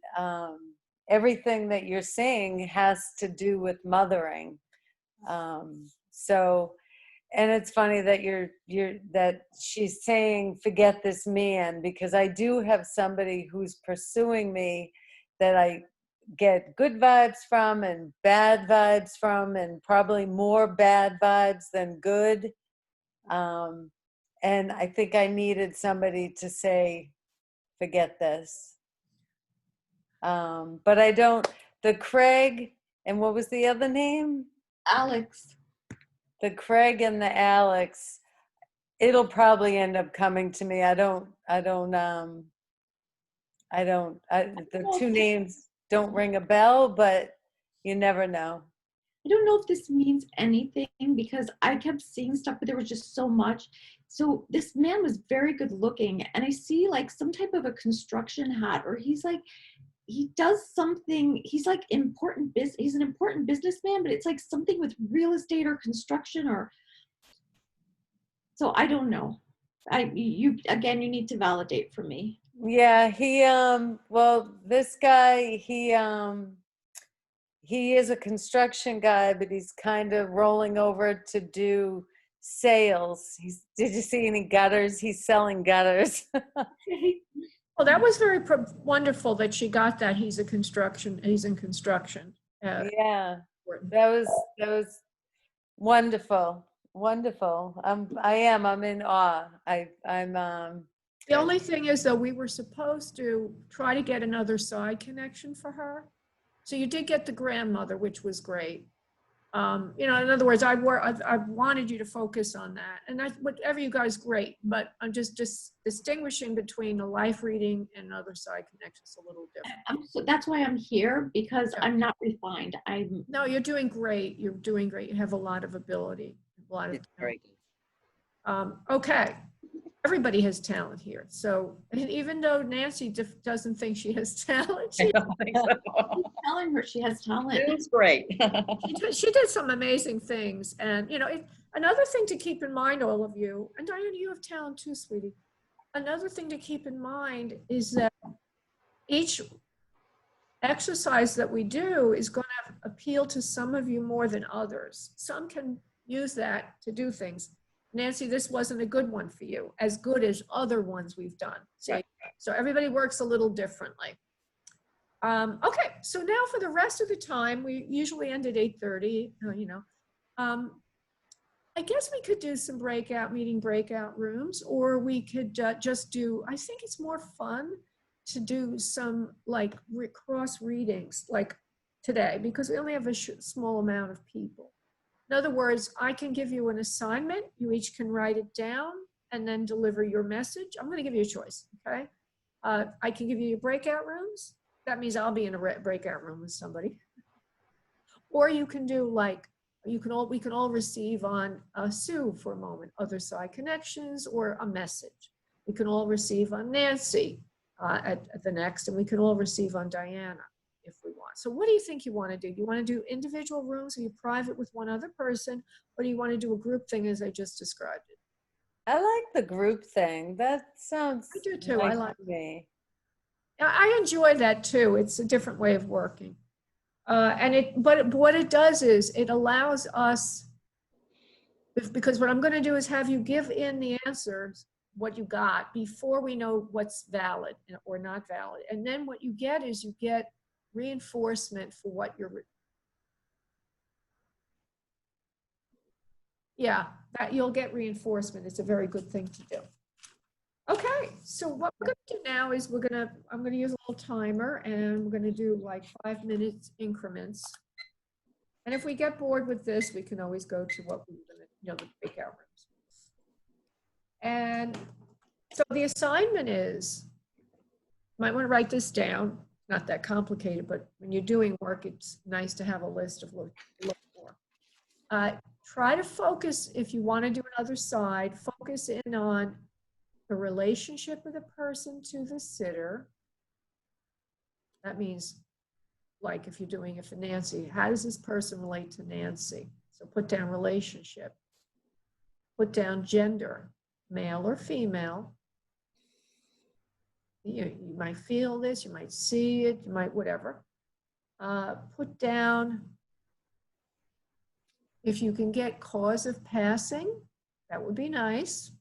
everything that you're saying has to do with mothering. So, and it's funny that that she's saying, forget this man, because I do have somebody who's pursuing me that I get good vibes from and bad vibes from, and probably more bad vibes than good. And I think I needed somebody to say, forget this. But I don't, the Craig, and what was the other name? Alex. The Craig and the Alex, it'll probably end up coming to me. The two names don't ring a bell, but you never know. I don't know if this means anything because I kept seeing stuff, but there was just so much. So this man was very good looking, and I see like some type of a construction hat, or he does something. He's like important business. He's an important businessman, but it's like something with real estate or construction, or so I don't know. You again, you need to validate for me. Yeah, well, this guy, he is a construction guy, but he's kind of rolling over to do sales. Did you see any gutters? He's selling gutters. Well, that was very wonderful that she got that. He's in construction. Yeah, that was wonderful. I'm in awe. The only thing is, though, we were supposed to try to get another side connection for her. So you did get the grandmother, which was great. You know, in other words, I wanted you to focus on that, and whatever you guys, great. But I'm just distinguishing between a life reading and another side connection. It's a little different. So that's why I'm here, because Yeah. I'm not refined. No, you're doing great. You're doing great. You have a lot of ability, a lot of It's very talent. Okay. Everybody has talent here. So, and even though Nancy doesn't think she has talent, I don't think so. I'm telling her she has talent. It was great. she did some amazing things. And, you know, another thing to keep in mind, all of you, and Diana, you have talent too, sweetie. Another thing to keep in mind is that each exercise that we do is going to appeal to some of you more than others. Some can use that to do things. Nancy, this wasn't a good one for you, as good as other ones we've done. See? Right. So everybody works a little differently. Okay, so now for the rest of the time, we usually end at 8:30, you know. I guess we could do some breakout rooms, or we could just do, I think it's more fun to do some like cross readings like today, because we only have a small amount of people. In other words, I can give you an assignment. You each can write it down and then deliver your message. I'm going to give you a choice, okay? I can give you your breakout rooms. That means I'll be in a breakout room with somebody. Or you can do like, we can all receive on Sue for a moment, other side connections, or a message. We can all receive on Nancy at the next, and we can all receive on Diana if we want. So what do you think you want to do? Do you want to do individual rooms? Are you private with one other person? Or do you want to do a group thing as I just described it? I like the group thing. That sounds I do too. nice I like to me. I enjoy that too. It's a different way of working. But what it does is it allows us, because what I'm going to do is have you give in the answers, what you got, before we know what's valid or not valid. And then what you get is you get reinforcement for what you're, yeah, that you'll get reinforcement. It's a very good thing to do. Okay, so what we're going to do now is I'm going to use a little timer, and we're going to do like 5 minutes increments. And if we get bored with this, we can always go to what we're going to, you know, the breakout rooms. And so the assignment is, you might want to write this down. Not that complicated, but when you're doing work, it's nice to have a list of look for. Try to focus, if you want to do another side, focus in on the relationship of the person to the sitter. That means, like if you're doing it for Nancy, how does this person relate to Nancy? So put down relationship. Put down gender, male or female. You might feel this, you might see it, you might whatever. Put down, if you can get cause of passing, that would be nice.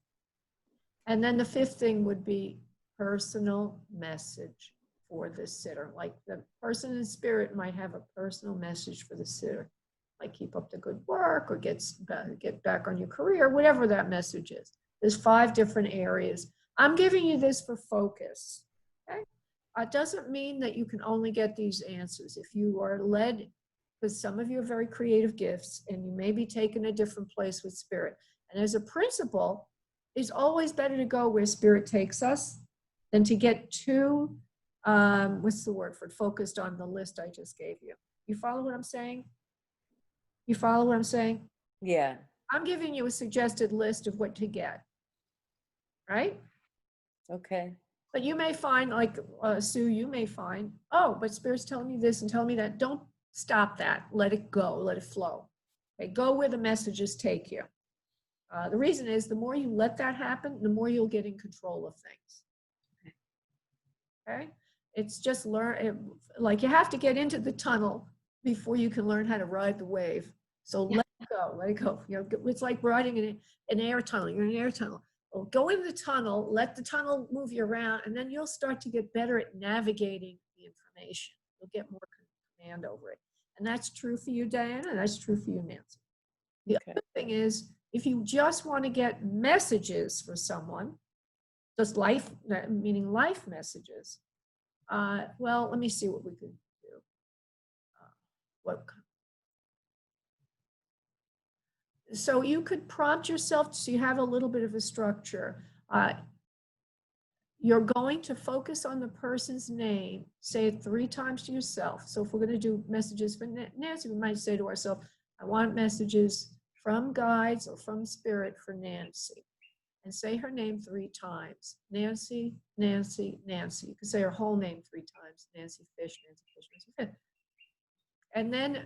And then the fifth thing would be personal message for the sitter. Like the person in spirit might have a personal message for the sitter, like keep up the good work or get back on your career, whatever that message is. There's 5 different areas. I'm giving you this for focus, okay? It doesn't mean that you can only get these answers. If you are led, because some of you have very creative gifts and you may be taken a different place with spirit. And as a principle, it's always better to go where spirit takes us than to get too, what's the word for it, focused on the list I just gave you. You follow what I'm saying? You follow what I'm saying? Yeah. I'm giving you a suggested list of what to get, right? Okay. But you may find, like Sue, you may find, oh, but Spirit's telling me this and telling me that. Don't stop that. Let it go. Let it flow. Okay, go where the messages take you. The reason is the more you let that happen, the more you'll get in control of things. Okay? It's just like you have to get into the tunnel before you can learn how to ride the wave. So let it go, let it go. You know, it's like riding in an air tunnel. You're in an air tunnel. Well, go in the tunnel, let the tunnel move you around, and then you'll start to get better at navigating the information. You'll get more command over it. And that's true for you, Diana, and that's true for you, Nancy. The other thing is, if you just want to get messages for someone, just life, meaning life messages. Well, let me see what we could do. What So you could prompt yourself so you have a little bit of a structure. You're going to focus on the person's name, say it 3 times to yourself. So if we're going to do messages for Nancy, we might say to ourselves, I want messages from guides or from spirit for Nancy. And say her name 3 times. Nancy, Nancy, Nancy. You can say her whole name 3 times. Nancy Fish, Nancy Fish, Nancy Fish. And then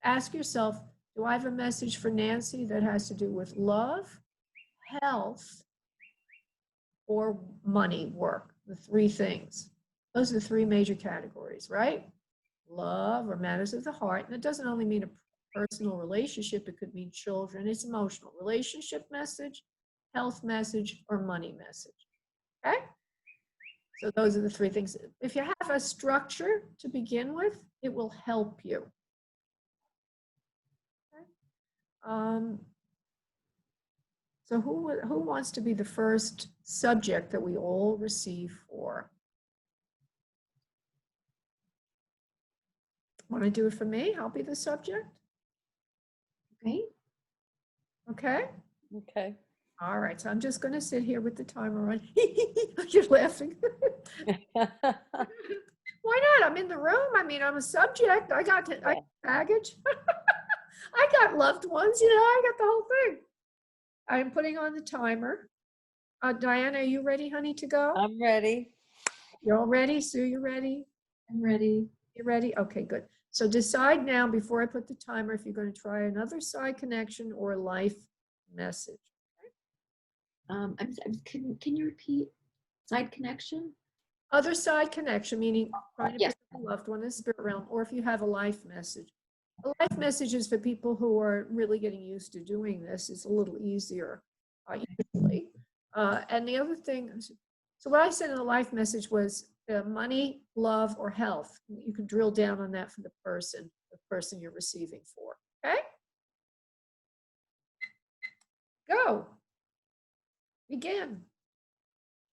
ask yourself, do I have a message for Nancy that has to do with love, health, or money, work? The 3 things. Those are the 3 major categories, right? Love or matters of the heart. And it doesn't only mean a personal relationship, it could mean children. It's emotional. Relationship message, health message, or money message. Okay? So those are the 3 things. If you have a structure to begin with, it will help you. Okay? So who wants to be the first subject that we all receive for? Want to do it for me? I'll be the subject. Okay. Okay. Okay. All right. So I'm just going to sit here with the timer on. You're laughing. Why not? I'm in the room. I mean, I'm a subject. I got baggage. I got loved ones. I got the whole thing. I'm putting on the timer. Diana, are you ready, honey, to go? I'm ready. You're all ready? Sue, you ready? I'm ready. You ready? Okay, good. So decide now before I put the timer if you're going to try another side connection or a life message. Can you repeat side connection? Other side connection, meaning trying to Yes. pick up a loved one in the spirit realm, or if you have a life message. A life message is for people who are really getting used to doing this. It's a little easier usually. And the other thing, so what I said in the life message was money, love, or health. You can drill down on that for the person you're receiving for. Okay? Go. Begin.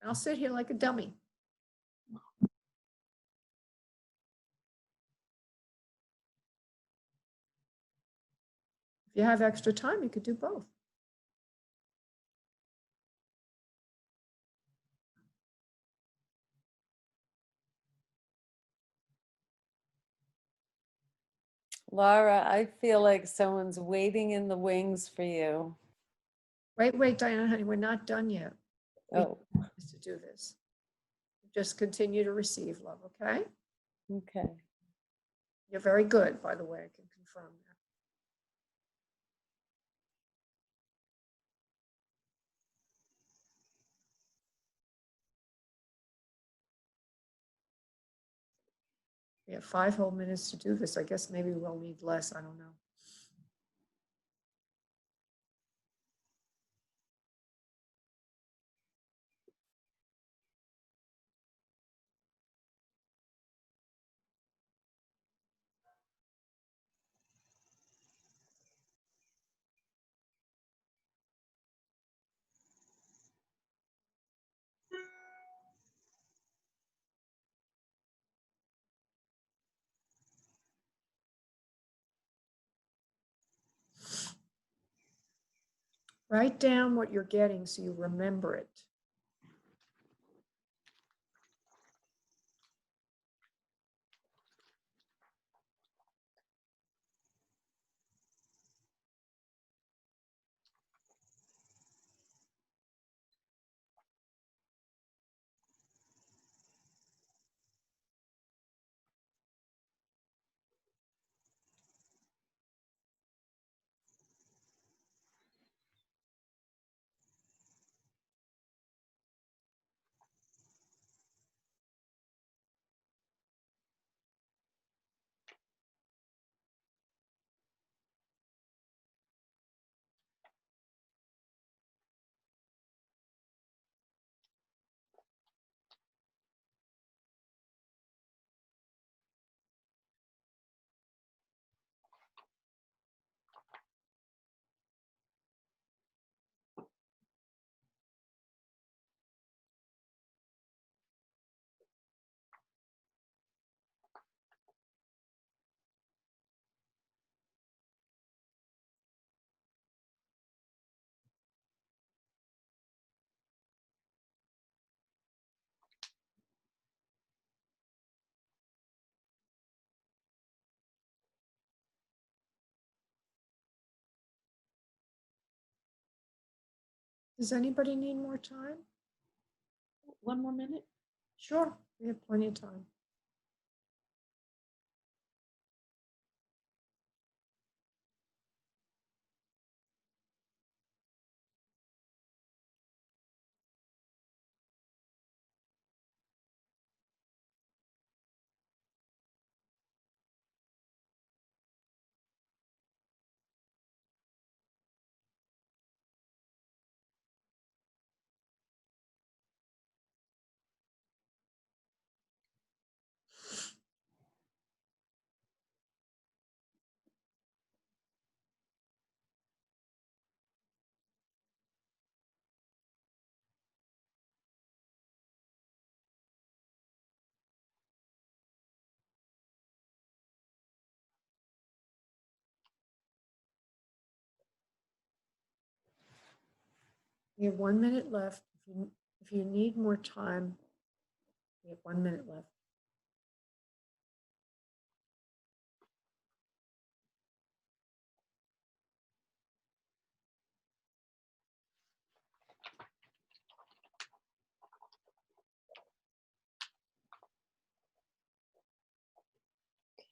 I'll sit here like a dummy. If you have extra time, you could do both. Laura, I feel like someone's waiting in the wings for you. Wait, Diana, honey, we're not done yet. Oh, To do this. Just continue to receive love, okay? okay. You're very good, by the way, I can confirm that. We have 5 whole minutes to do this. I guess maybe we'll need less, I don't know. Write down what you're getting so you remember it. Does anybody need more time? One more minute. Sure, we have plenty of time. We have 1 minute left. If you need more time, we have 1 minute left.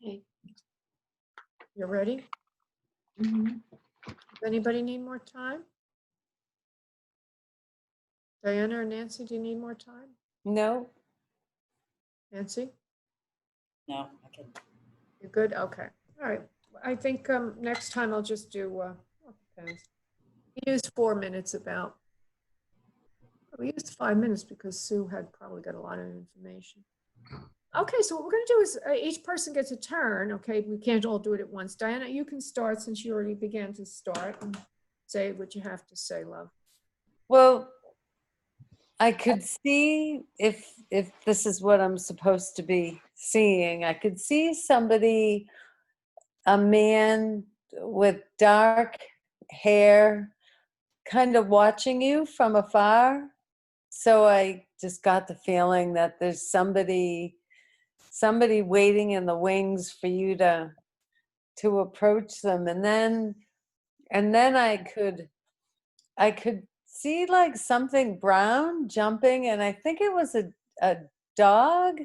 Okay. You ready? Mhm. Does anybody need more time? Diana or Nancy, do you need more time? No, Nancy, No, I can. you're good? Okay. All right. I think next time I'll just do, well, depends. We used 4 minutes about. We used 5 minutes because Sue had probably got a lot of information. Okay, so what we're going to do is each person gets a turn. Okay, we can't all do it at once. Diana, you can start since you already began to start and say what you have to say, love. well, I could see if this is what I'm supposed to be seeing. I could see somebody, a man with dark hair, kind of watching you from afar. So I just got the feeling that there's somebody waiting in the wings for you to approach them. And then I could see like something brown jumping, and I think it was a dog.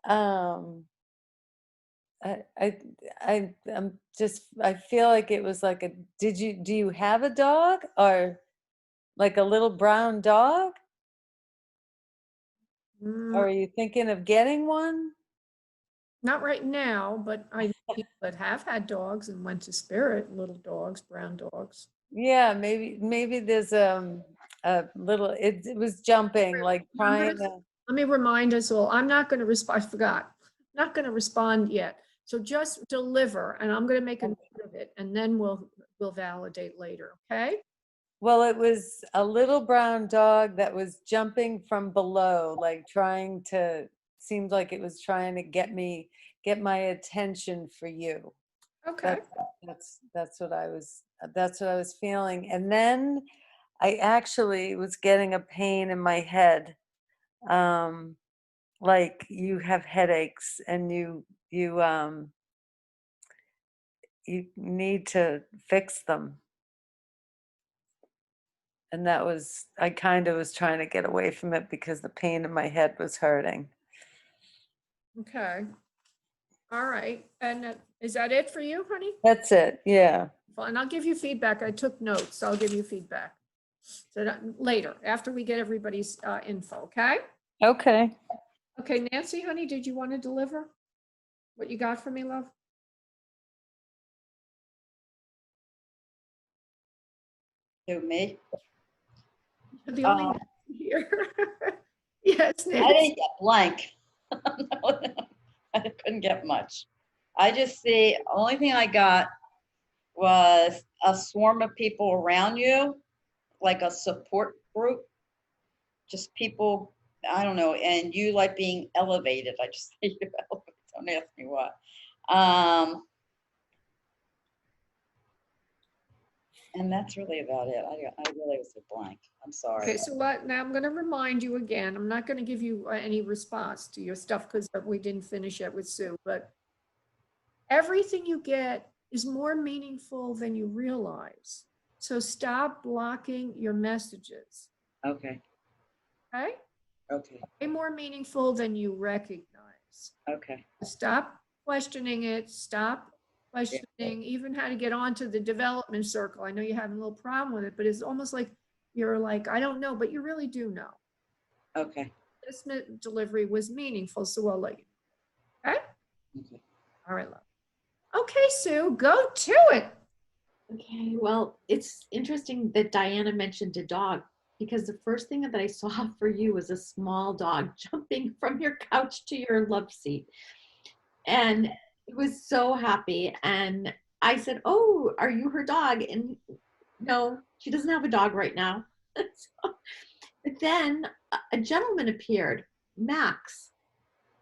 Um, I I feel like it was like a. Do you have a dog, or like a little brown dog? Or are you thinking of getting one? Not right now, but I know people that have had dogs and went to spirit, little dogs, brown dogs. Yeah, maybe there's a little. It was jumping, like trying to. Let me remind us all, I'm not going to respond. I forgot. Not going to respond yet. So just deliver, and I'm going to make a note of it, and then we'll validate later. Okay. Well, it was a little brown dog that was jumping from below, like trying to. Seemed like it was trying to get my attention for you. Okay. That's what I was. That's what I was feeling, and then I actually was getting a pain in my head. Like you have headaches and you need to fix them. And that was, I kind of was trying to get away from it because the pain in my head was hurting. Okay. All right. And is that it for you, honey? That's it. Yeah. Fine. I'll give you feedback. I took notes. I'll give you feedback. So later, after we get everybody's info. Okay. Okay. Okay, Nancy, honey, did you want to deliver what you got for me, love? Who, me? You're the only Nancy here. Yes, I Nancy. didn't get blank. I couldn't get much. I just see, only thing I got was a swarm of people around you, like a support group, just people, I don't know, and you like being elevated. I just see you elevated. Don't ask me what. And that's really about it. I really was a blank. I'm sorry. Okay, so what, now I'm going to remind you again, I'm not going to give you any response to your stuff because we didn't finish it with Sue, but everything you get is more meaningful than you realize. So stop blocking your messages. Okay. Okay? Okay. Way more meaningful than you recognize. Okay. Stop questioning it. Stop questioning even how to get onto the development circle. I know you have a little problem with it, but it's almost like you're like, I don't know, but you really do know. Okay. This delivery was meaningful, so I'll let you know. Okay? Okay. All right, love. Okay, Sue, go to it. Okay, well, it's interesting that Diana mentioned a dog because the first thing that I saw for you was a small dog jumping from your couch to your love seat. And it was so happy. And I said, "Oh, are you her dog?" And no, she doesn't have a dog right now. So, but then a gentleman appeared, Max,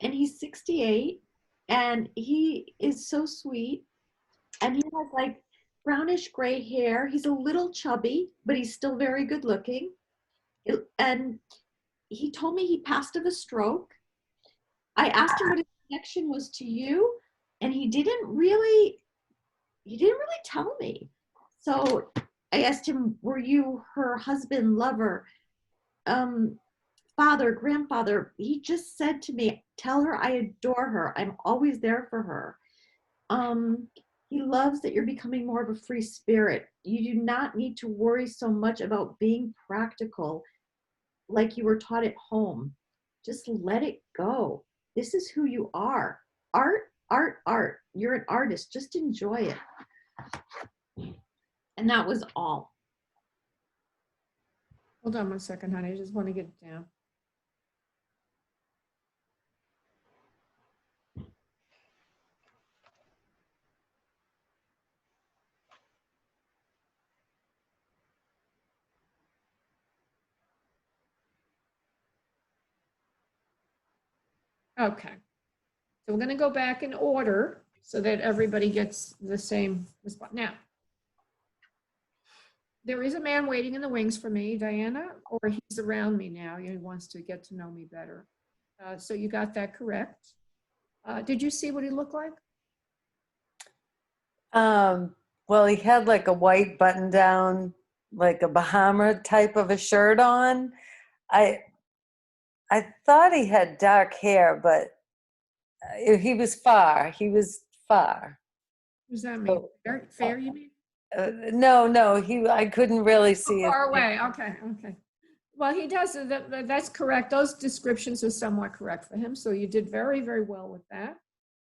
and he's 68 and he is so sweet. And he has like brownish gray hair. He's a little chubby, but he's still very good looking. And he told me he passed of a stroke. I asked him what his connection was to you, and he didn't really tell me. So I asked him, were you her husband, lover, father, grandfather? He just said to me, tell her I adore her. I'm always there for her. Um, he loves that you're becoming more of a free spirit. You do not need to worry so much about being practical like you were taught at home. Just let it go. This is who you are. Art, art, art. You're an artist. Just enjoy it. And that was all. Hold on one second, honey. I just want to get it down. Okay. So we're going to go back in order so that everybody gets the same response. Now, there is a man waiting in the wings for me, Diana, or he's around me now. He wants to get to know me better. So you got that correct. Did you see what he looked like? Well, he had like a white button down, like a Bahama type of a shirt on. I thought he had dark hair, but he was far. He was far. What does that mean? So, Fair, you mean? no, I couldn't really see his Far face. away. Okay, okay. Well, he does. That's correct. Those descriptions are somewhat correct for him. So you did very, very well with that.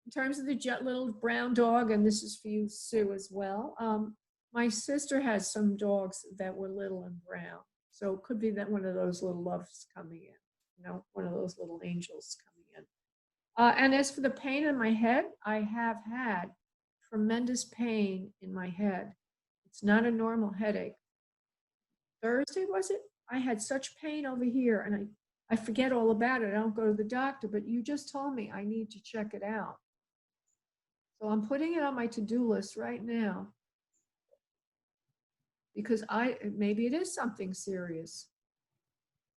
In terms of the little brown dog, and this is for you, Sue, as well. My sister had some dogs that were little and brown. So it could be that one of those little loves coming in, one of those little angels coming in. And as for the pain in my head, I have had tremendous pain in my head. It's not a normal headache. Thursday, was it? I had such pain over here, and I forget all about it. I don't go to the doctor, but you just told me I need to check it out. So I'm putting it on my to-do list right now because maybe it is something serious.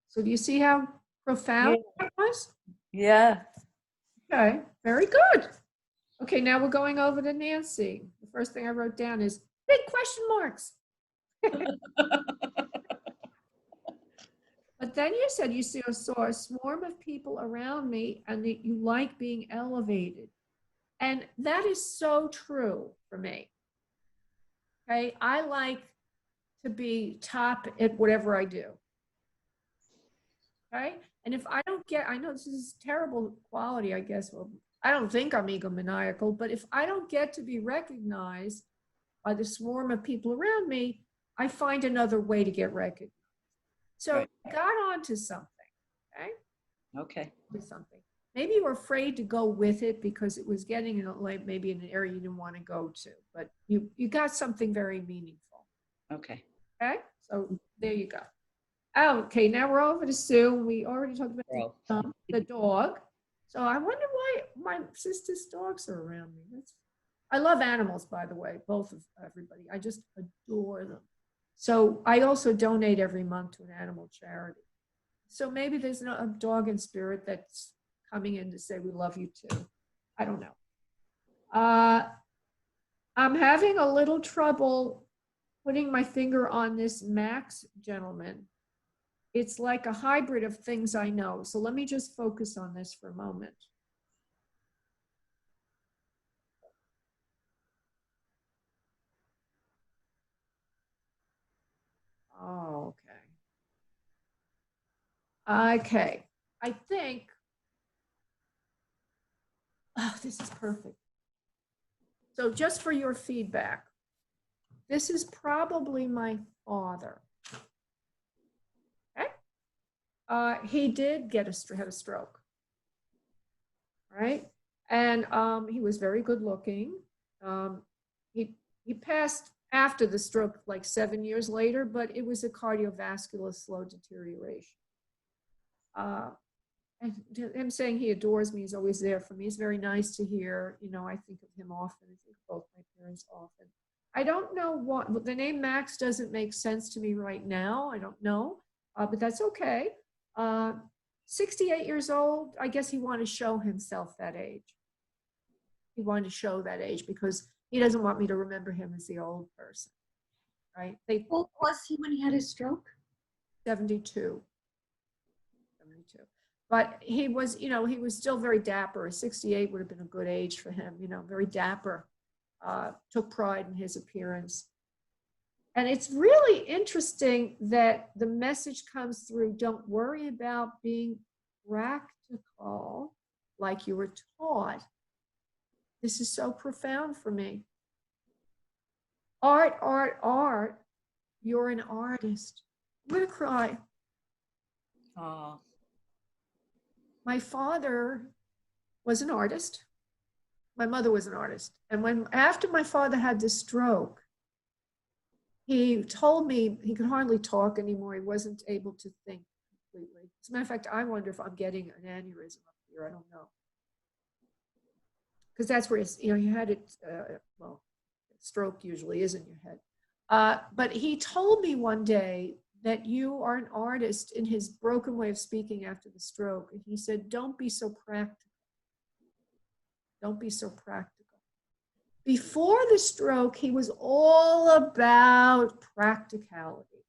So do you see how profound that was? Yeah. Okay, very good. Okay, now we're going over to Nancy. The first thing I wrote down is big question marks. But then you said you saw a swarm of people around me and that you like being elevated. And that is so true for me. Okay, I like to be top at whatever I do. Okay, and if I don't get, I know this is terrible quality, I guess. Well, I don't think I'm egomaniacal, but if I don't get to be recognized by the swarm of people around me, I find another way to get recognized. So Right. I got onto something. Okay. Okay. Something. Maybe you were afraid to go with it because it was getting in maybe in an area you didn't want to go to, but you got something very meaningful. Okay. Okay, so there you go. Okay, now we're over to Sue. We already talked about the dog. So I wonder why my sister's dogs are around me. I love animals, by the way, both of everybody. I just adore them. So I also donate every month to an animal charity. So maybe there's a dog in spirit that's coming in to say we love you too. I don't know. I'm having a little trouble putting my finger on this Max gentleman. It's like a hybrid of things I know. So let me just focus on this for a moment. Oh, okay. Okay. I think, oh, this is perfect. So just for your feedback, this is probably my father. Okay. He did have a stroke, right? And he was very good looking. He passed after the stroke, like 7 years later, but it was a cardiovascular slow deterioration. And him saying he adores me, he's always there for me. It's very nice to hear. You know, I think of him often. I think of both my parents often. I don't know what the name Max doesn't make sense to me right now. I don't know, but that's okay. 68 years old. I guess he wanted to show himself that age. He wanted to show that age because he doesn't want me to remember him as the old person, right? They How old was he when he had his stroke? 72. But he was, you know, he was still very dapper. 68 would have been a good age for him, you know, very dapper. Took pride in his appearance. And it's really interesting that the message comes through, don't worry about being practical like you were taught. This is so profound for me. Art, art, art. You're an artist. I'm going to cry. Oh. My father was an artist. My mother was an artist. And after my father had the stroke, he told me he could hardly talk anymore. He wasn't able to think completely. As a matter of fact, I wonder if I'm getting an aneurysm up here. I don't know. Because that's where, you had it, well, stroke usually is in your head. But he told me one day that you are an artist in his broken way of speaking after the stroke. And he said, don't be so practical. Don't be so practical. Before the stroke, he was all about practicality,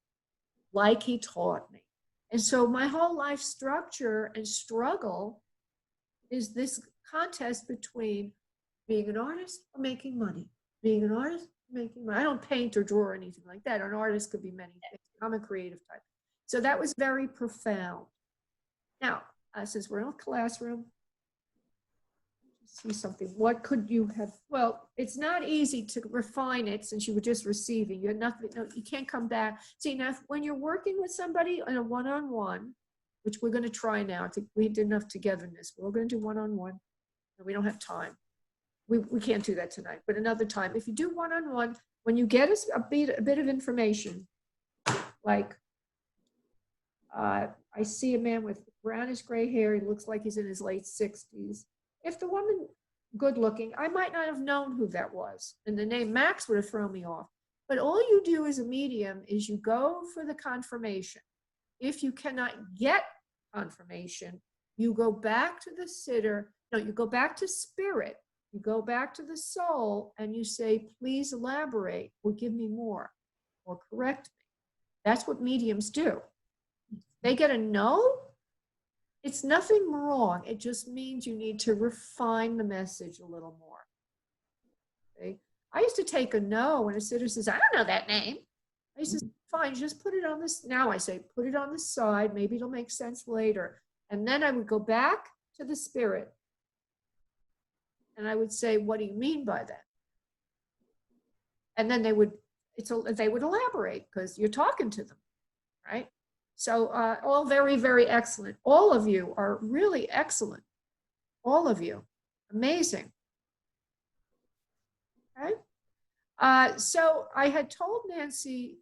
like he taught me. And so my whole life structure and struggle is this contest between being an artist or making money. Being an artist, making money. I don't paint or draw or anything like that. An artist could be many things. I'm a creative type. So that was very profound. Now, since we're in a classroom, see something. What could you have? Well, it's not easy to refine it since you were just receiving. You had nothing. No, you can't come back. See, now when you're working with somebody in a one-on-one, which we're going to try now. We did enough togetherness. We're going to do one-on-one. We don't have time. We can't do that tonight, but another time. If you do one-on-one, when you get a bit of information, like I see a man with brownish gray hair. He looks like he's in his late 60s. If the woman good looking, I might not have known who that was. And the name Max would have thrown me off. But all you do as a medium is you go for the confirmation. If you cannot get confirmation, you go back to the sitter. No, you go back to spirit. You go back to the soul and you say, please elaborate or give me more or correct me. That's what mediums do. They get a no. It's nothing wrong. It just means you need to refine the message a little more. Okay? I used to take a no when a sitter says, I don't know that name. I used to say, fine, just put it on this. Now I say, put it on the side. Maybe it'll make sense later. And then I would go back to the spirit. And I would say, what do you mean by that? And then they would elaborate because you're talking to them, right? So all very, very excellent. All of you are really excellent. All of you. Amazing. Okay. So I had told Nancy,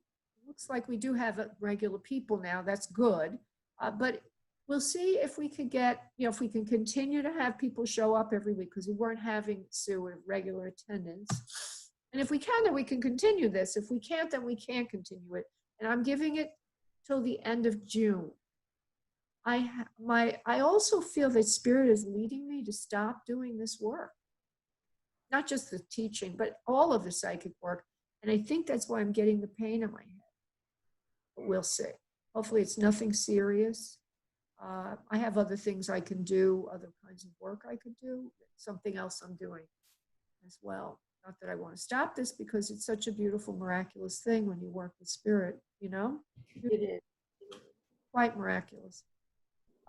looks like we do have regular people now. That's good. But we'll see if we could get, if we can continue to have people show up every week because we weren't having Sue in regular attendance. And if we can, then we can continue this. If we can't, then we can't continue it. And I'm giving it till the end of June. I also feel that Spirit is leading me to stop doing this work. Not just the teaching, but all of the psychic work. And I think that's why I'm getting the pain in my head. But we'll see. Hopefully it's nothing serious. I have other things I can do, other kinds of work I could do, something else I'm doing as well. Not that I want to stop this because it's such a beautiful, miraculous thing when you work with spirit, you know? It is. Quite miraculous.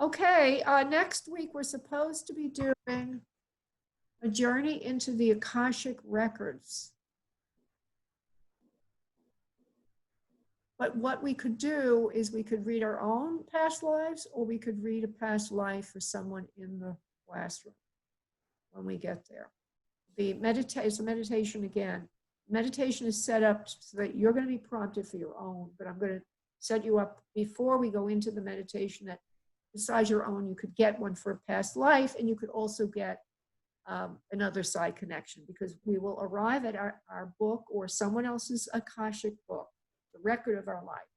Okay, next week we're supposed to be doing a journey into the Akashic records. But what we could do is we could read our own past lives, or we could read a past life for someone in the classroom when we get there. It's a meditation again. Meditation is set up so that you're going to be prompted for your own, but I'm going to set you up before we go into the meditation that besides your own, you could get one for a past life, and you could also get another side connection, because we will arrive at our book or someone else's Akashic book, the record of our life.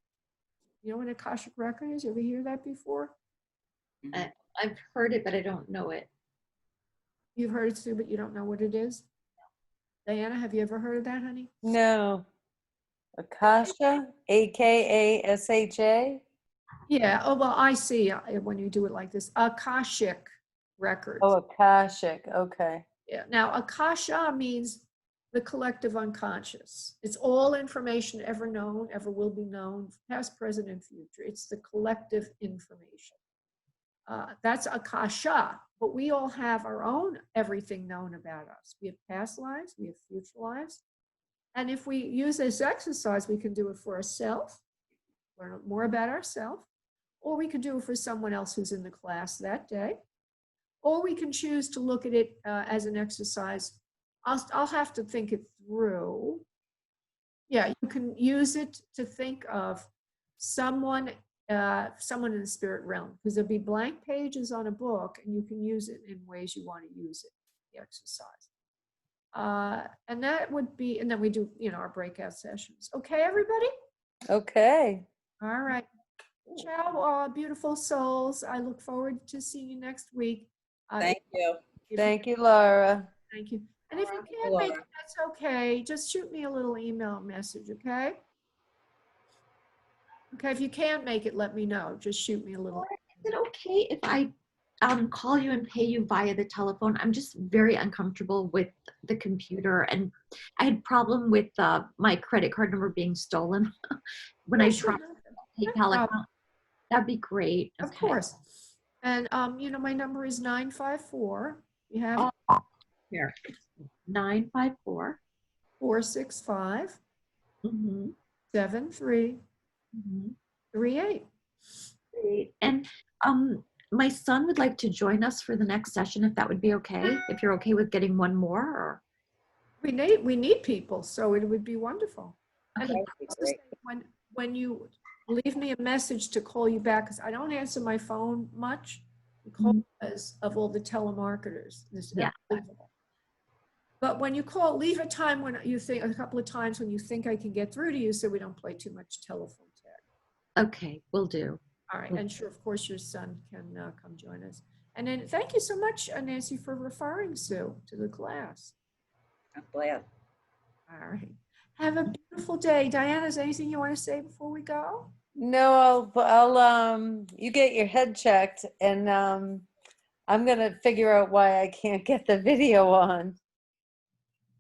You know what an Akashic record is? You ever hear that before? I've heard it, but I don't know it. You've heard it too, but you don't know what it is? Diana, have you ever heard of that, honey? No. Akasha, Akasha. Yeah. Oh, well, I see when you do it like this. Akashic records. Oh, Akashic. Okay. Yeah. Now, Akasha means the collective unconscious. It's all information ever known, ever will be known, past, present, and future. It's the collective information. That's Akasha, but we all have our own everything known about us. We have past lives, we have future lives. And if we use this exercise, we can do it for ourselves, learn more about ourselves, or we can do it for someone else who's in the class that day, or we can choose to look at it as an exercise. I'll have to think it through. Yeah, you can use it to think of someone in the spirit realm, because there'll be blank pages on a book, and you can use it in ways you want to use it, the exercise. And that would be, and then we do, our breakout sessions. Okay, everybody? Okay. All right. Ciao, beautiful souls. I look forward to seeing you next week. Thank you. Thank you, Laura. Thank you. And if you can't make it, that's okay. Just shoot me a little email message, okay? Okay, if you can't make it, let me know. Just shoot me a little. Is it okay if I call you and pay you via the telephone? I'm just very uncomfortable with the computer, and I had problem with my credit card number being stolen when I tried PayPal account. That'd be great. Of course. And my number is 954. You have here. 954 465 mm-hmm. 7338. Great. And my son would like to join us for the next session, if that would be okay. If you're okay with getting one more, or we need people, so it would be wonderful. okay. And when you leave me a message to call you back, because I don't answer my phone much because of all the telemarketers. Yeah. But when you call, leave a time when you think, a couple of times when you think I can get through to you, so we don't play too much telephone tag. Okay, will do. All right, and sure, of course, your son can come join us. And then thank you so much, Nancy, for referring Sue to the class. I'm glad. All right. Have a beautiful day. Diana, is there anything you want to say before we go? No, I'll you get your head checked, and I'm gonna figure out why I can't get the video on.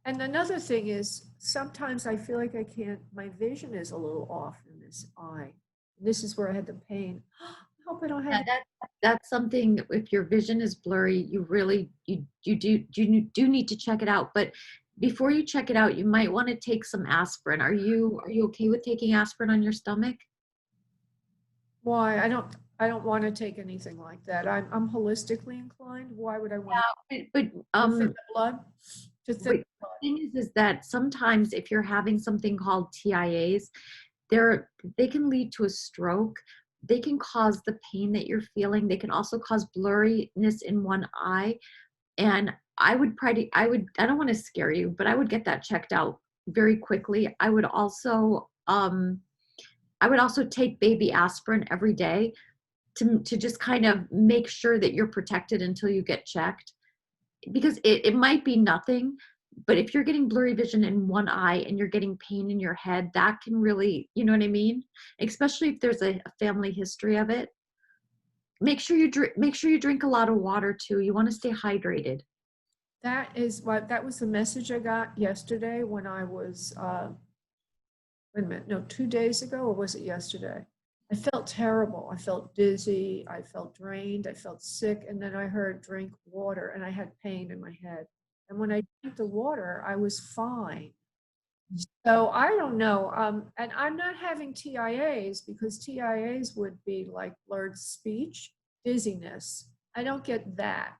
And another thing is, sometimes I feel like I can't, my vision is a little off in this eye. This is where I had the pain. I hope I don't have. Yeah, that's something. If your vision is blurry, you really you do need to check it out. But before you check it out, you might want to take some aspirin. Are you okay with taking aspirin on your stomach? Why? I don't want to take anything like that. I'm holistically inclined. Why would I want to thin the blood? To thin the thing is that sometimes if you're having something called TIAs, they can lead to a stroke. They can cause the pain that you're feeling. They can also cause blurriness in one eye. And I don't want to scare you, but I would get that checked out very quickly. I would also take baby aspirin every day to just kind of make sure that you're protected until you get checked, because it might be nothing, but if you're getting blurry vision in one eye and you're getting pain in your head, that can really, you know what I mean? Especially if there's a family history of it. Make sure you drink a lot of water too. You want to stay hydrated. That was the message I got yesterday when I was, wait a minute, no, 2 days ago, or was it yesterday? I felt terrible. I felt dizzy. I felt drained. I felt sick. And then I heard drink water and I had pain in my head. And when I drank the water, I was fine. So I don't know. And I'm not having TIAs because TIAs would be like blurred speech, dizziness. I don't get that.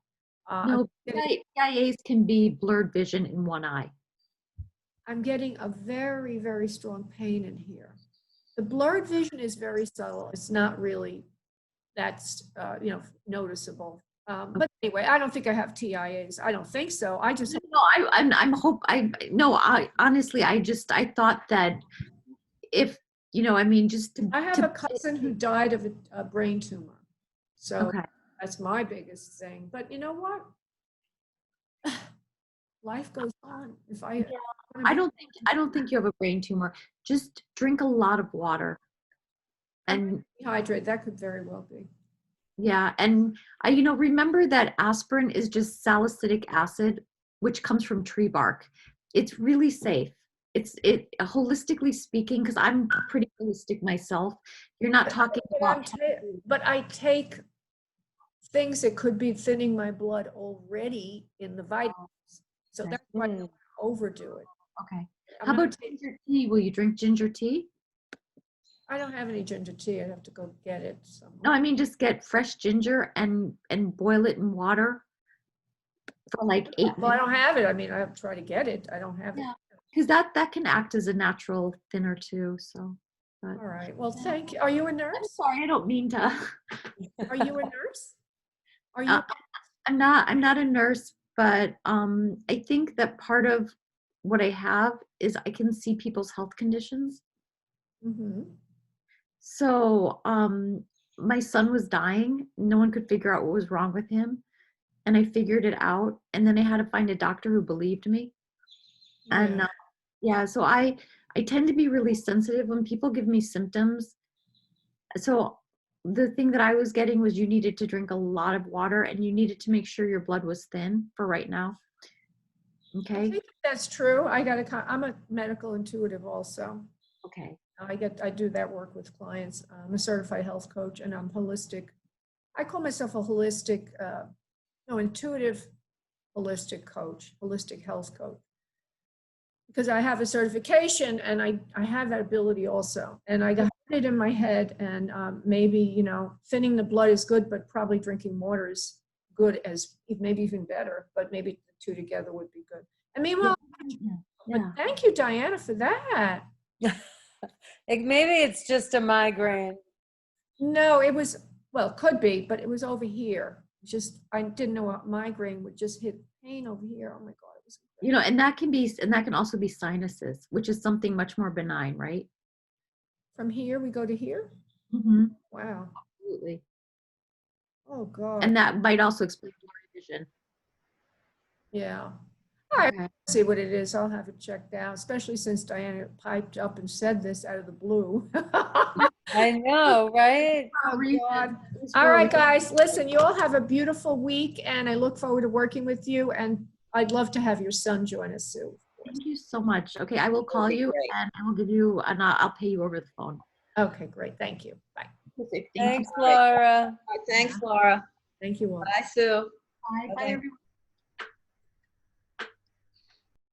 No, PIAs can be blurred vision in one eye. I'm getting a very, very strong pain in here. The blurred vision is very subtle. It's not really that's noticeable. But anyway, I don't think I have TIAs. I don't think so. I just No, I honestly, I thought that if, I mean, I have a cousin who died of a brain tumor. So okay. that's my biggest thing. But you know what? Life goes on. I don't think you have a brain tumor. Just drink a lot of water. And dehydrate, that could very well be. yeah, and remember that aspirin is just salicylic acid, which comes from tree bark. It's really safe. It holistically speaking, because I'm pretty holistic myself. You're not talking about. But I take things that could be thinning my blood already in the vitamins, so that's why I don't overdo it. Okay. How about ginger tea? Will you drink ginger tea? I don't have any ginger tea. I'd have to go get it somewhere. No, I mean just get fresh ginger and boil it in water for like 8 minutes. Well, I don't have it. I mean, I have to try to get it. I don't have it. Because that can act as a natural thinner too. So. All right. Well, thank you. Are you a nurse? I'm sorry, I don't mean to. Are you a nurse? Are you? I'm not a nurse, but I think that part of what I have is I can see people's health conditions. Mm-hmm. So my son was dying. No one could figure out what was wrong with him. And I figured it out. And then I had to find a doctor who believed me. And so I tend to be really sensitive when people give me symptoms. So the thing that I was getting was you needed to drink a lot of water and you needed to make sure your blood was thin for right now. Okay. I think that's true. I'm a medical intuitive also. Okay. I do that work with clients. I'm a certified health coach and I'm holistic. I call myself a holistic, intuitive holistic coach, holistic health coach. Because I have a certification and I have that ability also. And I got it in my head and maybe, thinning the blood is good, but probably drinking water is good maybe even better, but maybe the two together would be good. And meanwhile, but thank you, Diana, for that. Maybe it's just a migraine. No, could be, but it was over here. I didn't know a migraine would just hit pain over here. Oh my God. And that can also be sinuses, which is something much more benign, right? From here, we go to here? Mm-hmm. Wow. Absolutely. Oh God. And that might also explain blurry vision. Yeah. All right, let's see what it is. I'll have it checked out, especially since Diana piped up and said this out of the blue. I know, right? Oh, God. All right, guys, listen, you all have a beautiful week, and I look forward to working with you, and I'd love to have your son join us soon. Thank you so much. Okay, I will call you, and I will give you, and I'll pay you over the phone. Okay, great. Thank you. Bye. Thanks, Laura. Thanks, Laura. Thank you all. Bye, Sue. Bye, everyone.